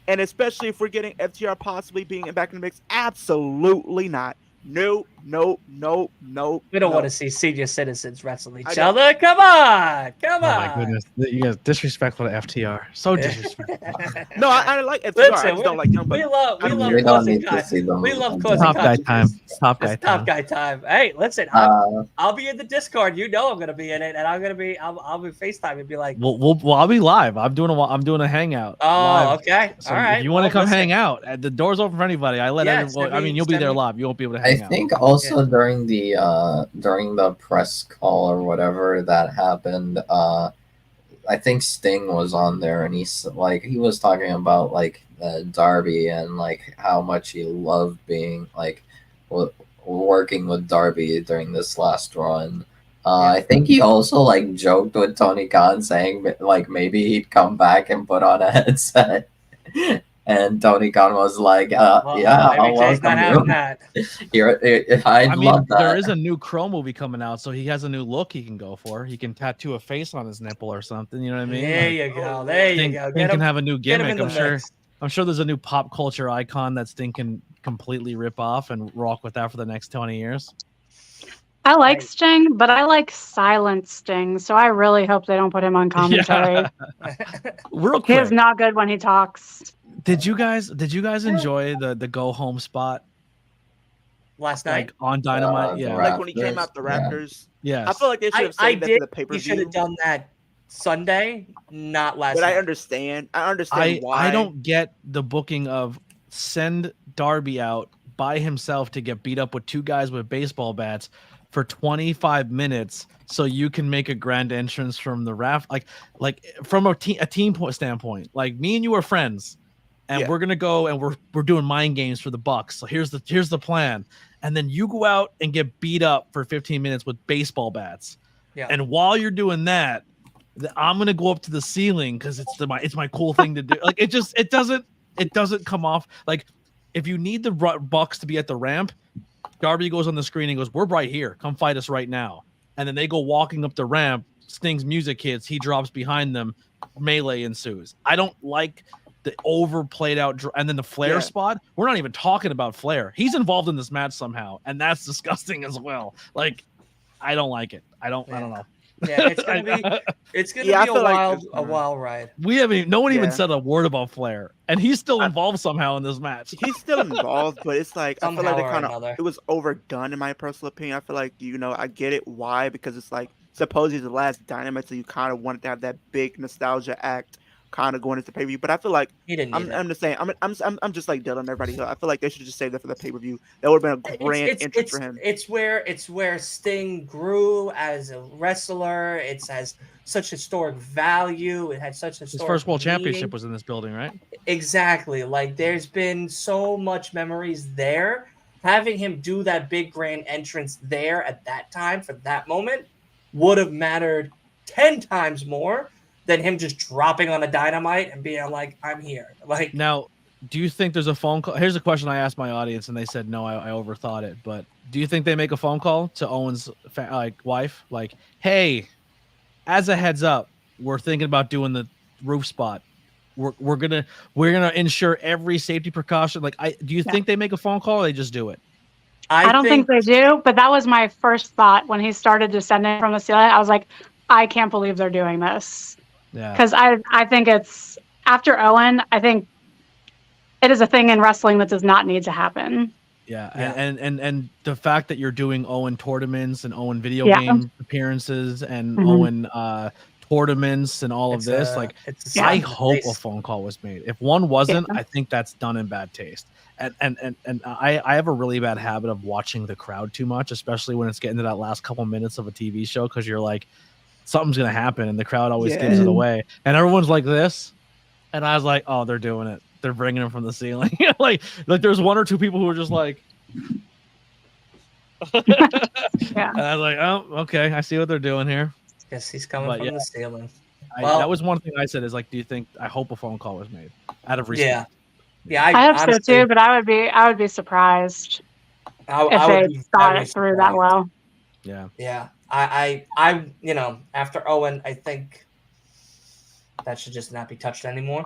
And especially if we're getting FTR possibly being back in the mix, absolutely not. No. We don't want to see senior citizens wrestle each don't. other. Come on. Oh my goodness, you guys disrespectful to FTR. So disrespectful. No, I like FTR. Listen, I just don't like Young Bucks. We love We don't causing need to see them. We love causing Top guy time. controversies. Top guy It's top time. guy time. Hey, listen, I'll be in the Discord. You know I'm gonna be in it, and I'll be FaceTime and be like, Well, I'll be live. I'm doing a hangout. oh, live. okay, So all right. if you want to Well, come listen, hang out, the door's open for anybody. I let Yeah, everyone. send I me- mean, you'll be send there me- live. You won't be able to I hang out. think also during the press call or whatever that happened, I think Sting was on there and he was talking about like Darby and like how much he loved being like working with Darby during this last run. I think he also like joked with Tony Khan saying like maybe he'd come back and put on a headset. And Tony Khan was like, well, "Yeah, maybe I'll Jay's not having welcome that. you." I'd I mean, love that. there is a new Crow movie coming out, so he has a new look he can go for. He can tattoo a face on his nipple or something. You know what I mean? There Like, you go. There you Sting, go. Sting can have a new Get him gimmick. in the mix. I'm sure there's a new pop culture icon that Sting can completely rip off and rock with that for the next 20 years. I like Right. Sting, but I like silent Sting, so I really hope they don't put him on commentary. Real He is quick, not good when he talks. did you guys enjoy the go home spot Last night, like on Dynamite? the Yeah, Like when he came out the Yeah. Raptors. yes. I feel like they should have I saved that did. for the pay per You should view. have done that Sunday, not last But night. I understand. I understand why. I don't get the booking of send Darby out by himself to get beat up with two guys with baseball bats for 25 minutes so you can make a grand entrance from the raft like from a team standpoint. Like me and you are friends and Yeah. we're going to go and we're doing mind games for the Bucks. So here's the plan. And then you go out and get beat up for 15 minutes with baseball bats. Yeah. And while you're doing that, I'm gonna go up to the ceiling because it's my cool thing to do. Like it doesn't come off like if you need the Bucks to be at the ramp, Darby goes on the screen and goes, "We're right here. Come fight us right now." And then they go walking up the ramp. Sting's music hits. He drops behind them. Melee ensues. I don't like the overplayed out and then the Flair Yeah. spot. We're not even talking about Flair. He's involved in this match somehow, and that's disgusting as well. Like I don't like it. I don't know. Yeah, it's gonna be Yeah, I be a feel like wild ride. We haven't. No one even Yeah. said a word about Flair, and he's still involved somehow in this match. He's still involved, but it's like I feel Somehow like they or kind another. of it was overdone in my personal opinion. I feel like I get it why because it's like supposedly the last Dynamite, so you kind of wanted to have that big nostalgia act kind of going into pay per view. But I feel like He didn't need it. I'm just saying I'm just like Dylan and everybody else. I feel like they should just save that for the pay per view. That would have been a grand entrance for him. It's where Sting grew as a wrestler. It has such historic value. It had such historic His first world meaning. championship was in this building, right? Exactly. Like there's been so much memories there. Having him do that big grand entrance there at that time for that moment would have mattered 10 times more than him just dropping on a Dynamite and being like, "I'm here." Like Now, do you think there's a phone call? Here's a question I asked my audience, and they said no. I overthought it, but do you think they make a phone call to Owen's wife, like, "Hey, as a heads up, we're thinking about doing the roof spot. We're gonna ensure every safety precaution." Like, do you think they make a phone call? Or they just do it. I don't think they do, but that was my first thought when he started descending from the ceiling. I was like, I can't believe they're doing this. Yeah. Because I think it's after Owen, I think it is a thing in wrestling that does not need to happen. Yeah, Yeah. And the fact that you're doing Owen tournaments and Owen video Yeah. game appearances and Mhm. Owen tournaments and all of this, like I hope a phone call was made. If one wasn't, Yeah. I think that's done in bad taste. And I have a really bad habit of watching the crowd too much, especially when it's getting to that last couple minutes of a TV show, because you're like, something's gonna happen, and the crowd always gives it Yeah. away, and everyone's like this, and I was like, oh, they're doing it. They're bringing him from the ceiling. like there's one or two people who are just like, Yeah. and I was like, oh, okay, I see what they're doing here. Guess he's coming But from yeah. the ceiling. Well- that was one thing I said is like, do you think? I hope a phone call was made out of respect. Yeah. I hope honestly, so too, but I would be surprised I if would they be thought very it through that surprised. well. Yeah. Yeah, I, after Owen, I think that should just not be touched anymore.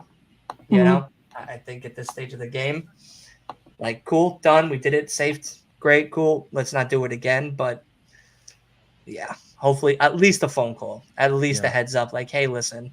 You Mhm. know, I think at this stage of the game, like, cool, done, we did it, saved, great, cool. Let's not do it again. But yeah, hopefully, at least a phone call, at least a Yeah. heads up, like, hey, listen,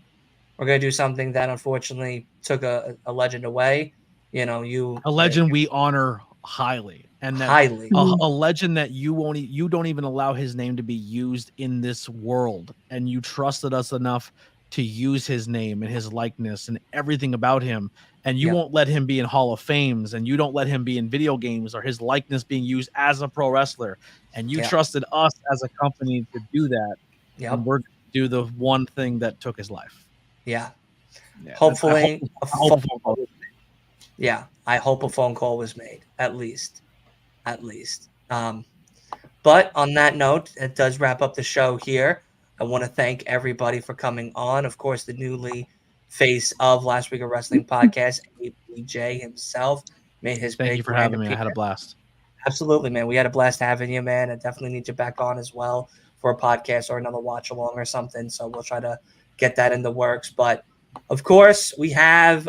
we're gonna do something that unfortunately took a legend away. You know, A legend we honor highly, and that highly. a legend that you don't even allow his name to be used in this world, and you trusted us enough to use his name and his likeness and everything about him, and you Yep. won't let him be in Hall of Fames, and you don't let him be in video games or his likeness being used as a pro wrestler, and you Yep. trusted us as a company to do that. Yep. And we're gonna do the one thing that took his life. Yeah. Yeah, Hopefully, I hope a phone call. Yeah, I hope a phone call was made, at least. But on that note, it does wrap up the show here. I want to thank everybody for coming on. Of course, the newly face of Last Week of Wrestling podcast, ABJ himself, made his Thank big you for grand having me. I had a appearance. blast. Absolutely, man. We had a blast having you, man. I definitely need you back on as well for a podcast or another watch along or something. So we'll try to get that in the works. But of course, we have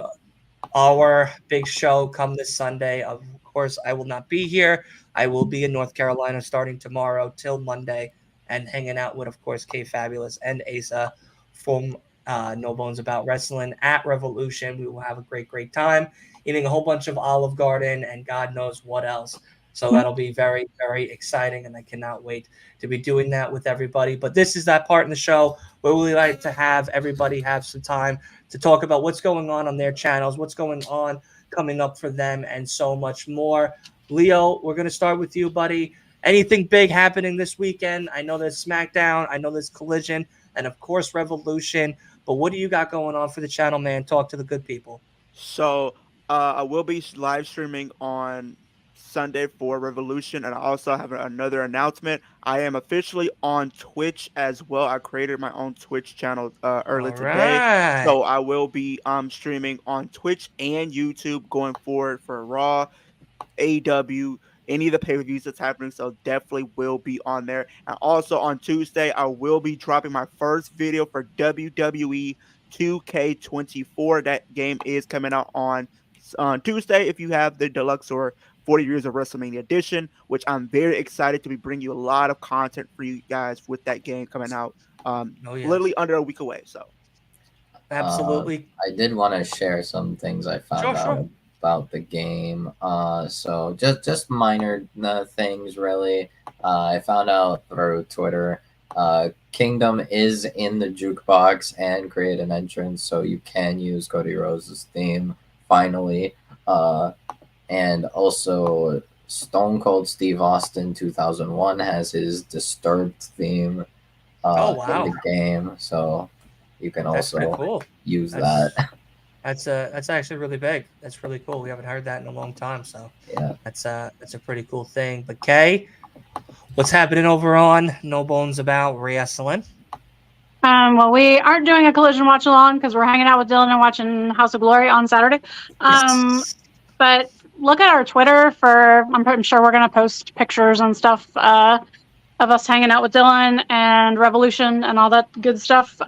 our big show come this Sunday. Of course, I will not be here. I will be in North Carolina starting tomorrow till Monday and hanging out with, of course, K Fabulous and Asa from No Bones About Wrestling at Revolution. We will have a great, great time eating a whole bunch of Olive Garden and God knows what else. So that'll be very, very exciting, and I cannot wait to be doing that with everybody. But this is that part in the show where we like to have everybody have some time to talk about what's going on their channels, what's going on coming up for them, and so much more. Leo, we're going to start with you, buddy. Anything big happening this weekend? I know there's SmackDown, I know there's Collision, and of course Revolution. But what do you got going on for the channel, man? Talk to the good people. So I will be live streaming on Sunday for Revolution, and I also have another announcement. I am officially on Twitch as well. I created my own Twitch channel earlier All today, right. so I will be streaming on Twitch and YouTube going forward for Raw, AEW, any of the pay-per-views that's happening. So definitely will be on there. And also on Tuesday, I will be dropping my first video for WWE 2K24. That game is coming out on Tuesday if you have the deluxe or 40 Years of WrestleMania edition, which I'm very excited to be bringing you a lot of content for you guys with that game coming out literally under a week away. So Absolutely. I did want to share some things I found out about the game. So just minor things, really. I found out through Twitter. Kingdom is in the jukebox and create an entrance, so you can use Cody Rhodes' theme finally. And also, Stone Cold Steve Austin 2001 has his Disturbed theme in the game, so you can also use that. That's actually really big. That's really cool. We haven't heard that in a long time, so yeah, that's a pretty cool thing. But Kay, what's happening over on No Bones About Wrestling? Well, we aren't doing a Collision watch along because we're hanging out with Dylan and watching House of Glory on Saturday. But look at our Twitter for, I'm sure we're going to post pictures and stuff of us hanging out with Dylan and Revolution and all that good stuff.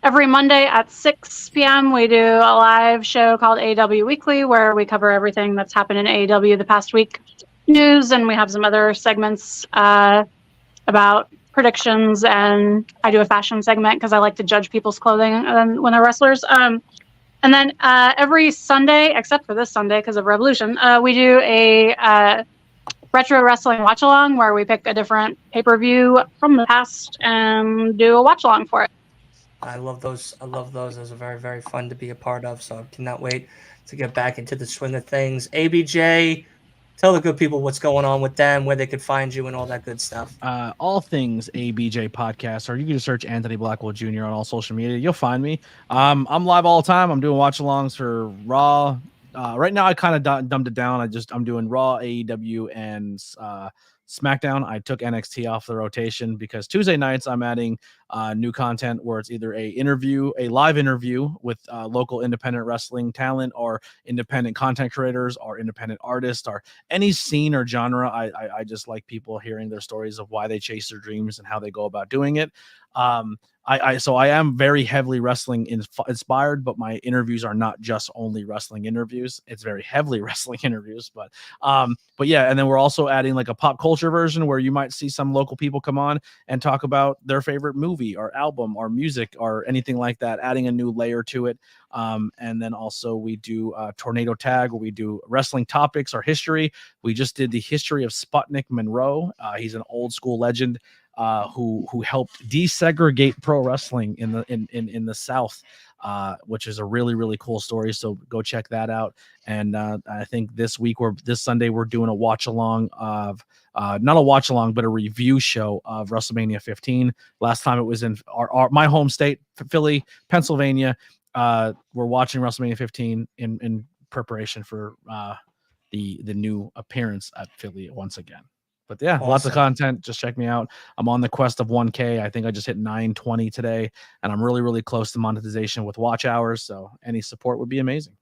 Every Monday at 6 p.m. we do a live show called AEW Weekly where we cover everything that's happened in AEW the past week news, and we have some other segments about predictions, and I do a fashion segment because I like to judge people's clothing when they're wrestlers. And then every Sunday, except for this Sunday because of Revolution, we do a retro wrestling watch along where we pick a different pay-per-view from the past and do a watch along for it. I love those. Those are very, very fun to be a part of. So I cannot wait to get back into the swing of things. ABJ, tell the good people what's going on with them, where they could find you, and all that good stuff. All things ABJ podcast, or you can just search Anthony Blackwell Jr. on all social media. You'll find me. I'm live all the time. I'm doing watch-alongs for Raw. Right now, I kind of dumbed it down. I'm doing Raw, AEW, and SmackDown, I took NXT off the rotation because Tuesday nights I'm adding new content where it's either a live interview with local independent wrestling talent or independent content creators or independent artists or any scene or genre. I just like people hearing their stories of why they chase their dreams and how they go about doing it. So I am very heavily wrestling inspired, but my interviews are not just only wrestling interviews. It's very heavily wrestling interviews, but yeah. And then we're also adding like a pop culture version where you might see some local people come on and talk about their favorite movie or album or music or anything like that, adding a new layer to it. And then also we do Tornado Tag where we do wrestling topics or history. We just did the history of Sputnik Monroe. He's an old school legend who helped desegregate pro wrestling in the South, which is a really, really cool story. So go check that out. And I think this Sunday we're doing a watch along of not a watch along, but a review show of WrestleMania 15. Last time it was in my home state, Philly, Pennsylvania. We're watching WrestleMania 15 in preparation for the new appearance at Philly once again. But yeah, Lots of content. Just check me out. I'm on the quest of 1K. I think I just hit 920 today, and I'm really, really close to monetization with watch hours. So any support would be amazing.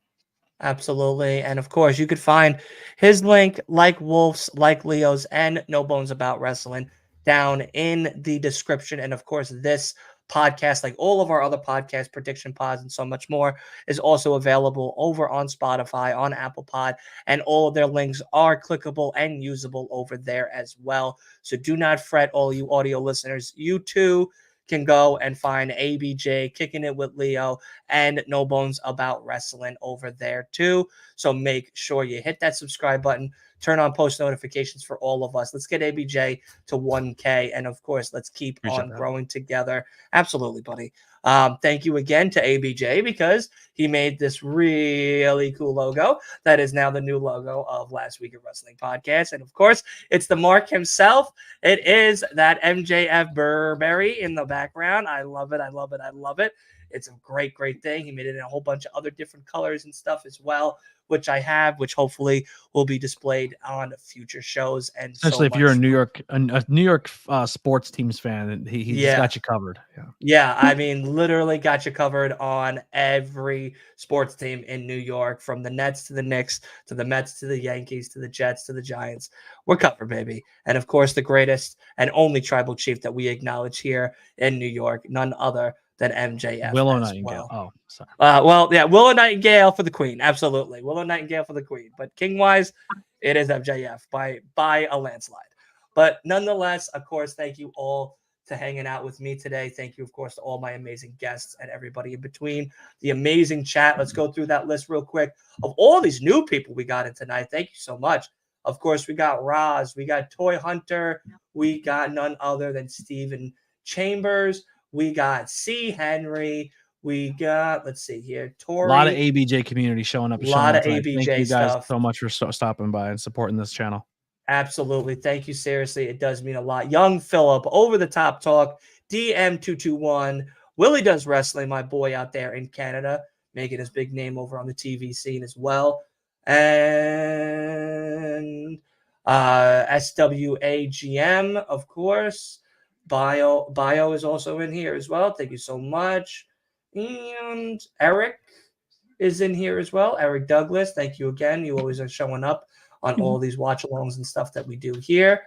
Absolutely. And of course, you could find his link, like Wolf's, like Leo's, and No Bones About Wrestling down in the description. And of course, this podcast, like all of our other podcasts, Prediction Pods, and so much more, is also available over on Spotify, on Apple Pod, and all of their links are clickable and usable over there as well. So do not fret, all you audio listeners. You too can go and find ABJ Kicking It with Leo and No Bones About Wrestling over there too. So make sure you hit that subscribe button, turn on post notifications for all of us. Let's get ABJ to 1K. And of course, let's keep on growing together. Absolutely, buddy. Thank you again to ABJ because he made this really cool logo that is now the new logo of Last Week of Wrestling Podcast. And of course, it's the Mark himself. It is that MJF Burberry in the background. I love it. I love it. I love it. It's a great, great thing. He made it in a whole bunch of other different colors and stuff as well, which I have, which hopefully will be displayed on future shows. And especially if you're a New York sports teams fan, he just got you covered. Yeah, I mean, literally got you covered on every sports team in New York, from the Nets to the Knicks to the Mets to the Yankees to the Jets to the Giants. We're covered, baby. And of course, the greatest and only tribal chief that we acknowledge here in New York, none other than MJF. Willow Nightingale. Well. Oh, sorry. Willow Nightingale for the Queen. Absolutely. Willow Nightingale for the Queen. But king-wise, it is MJF by a landslide. But nonetheless, of course, thank you all to hanging out with me today. Thank you, of course, to all my amazing guests and everybody in between. The amazing chat. Let's go through that list real quick of all these new people we got in tonight. Thank you so much. Of course, we got Roz. We got Toy Hunter. We got none other than Steven Chambers. We got C. Henry. We got, let's see here, Tori. A lot of ABJ community showing up. A lot of ABJ Thank you guys stuff. so much for stopping by and supporting this channel. Absolutely. Thank you. Seriously, it does mean a lot. Young Phillip, Over the Top Talk, DM221, Willie Does Wrestling, my boy out there in Canada, making his big name over on the TV scene as well. And SWAGM, of course. Bio is also in here as well. Thank you so much. And Eric is in here as well. Eric Douglas, thank you again. You always are showing up on all these watch-alongs and stuff that we do here.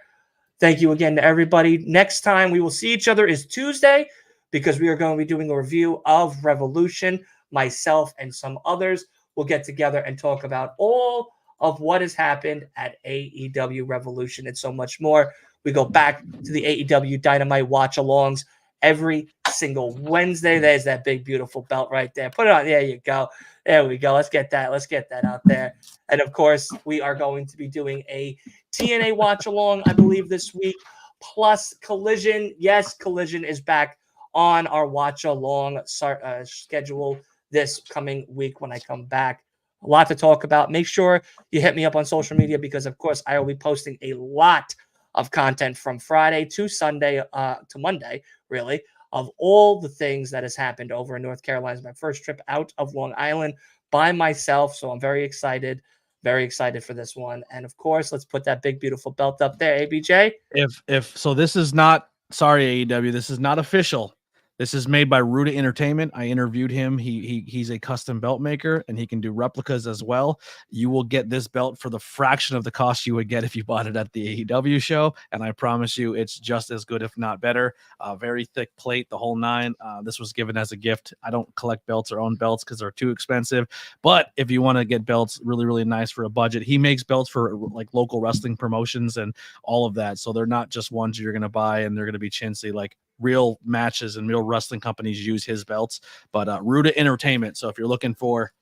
Thank you again to everybody. Next time we will see each other is Tuesday, because we are going to be doing a review of Revolution. Myself and some others will get together and talk about all of what has happened at AEW Revolution and so much more. We go back to the AEW Dynamite watch-alongs every single Wednesday. There's that big, beautiful belt right there. Put it on. There you go. There we go. Let's get that. Let's get that out there. And, of course, we are going to be doing a TNA watch-along, I believe, this week, plus Collision. Yes, Collision is back on our watch-along schedule this coming week when I come back. A lot to talk about. Make sure you hit me up on social media because, of course, I will be posting a lot of content from Friday to Sunday to Monday, really, of all the things that has happened over in North Carolina. It's my first trip out of Long Island by myself, so I'm very excited Very excited for this one. And of course, let's put that big, beautiful belt up there, ABJ. If so, this is not, sorry, AEW, this is not official. This is made by Ruda Entertainment. I interviewed him. He's a custom belt maker, and he can do replicas as well. You will get this belt for the fraction of the cost you would get if you bought it at the AEW show, and I promise you it's just as good, if not better. Very thick plate, the whole nine. This was given as a gift. I don't collect belts or own belts because they're too expensive, but if you want to get belts really, really nice for a budget, he makes belts for like local wrestling promotions and all of that, so they're not just ones you're going to buy and they're going to be chintzy. Like, real matches and real wrestling companies use his belts, but Ruda Entertainment. So if you're looking for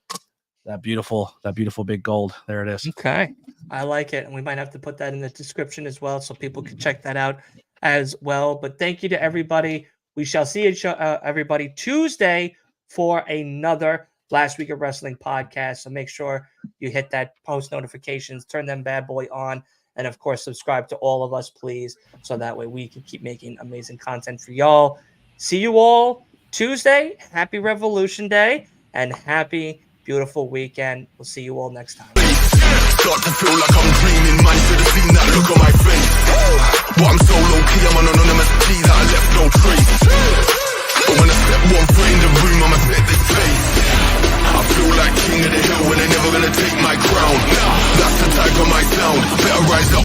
that beautiful big gold, there it is. Okay, I like it, and we might have to put that in the description as well, so people can check that out as well. But thank you to everybody. We shall see everybody Tuesday for another Last Week of Wrestling podcast. So make sure you hit that post notifications, turn them bad boy on. And, of course, subscribe to all of us, please, so that way we can keep making amazing content for y'all. See you all Tuesday. Happy Revolution Day and happy, beautiful weekend. We'll see you all next time. Start to feel like I'm dreaming, man, should have seen that look on my face. But I'm so low-key, I'm an anonymous G that I left no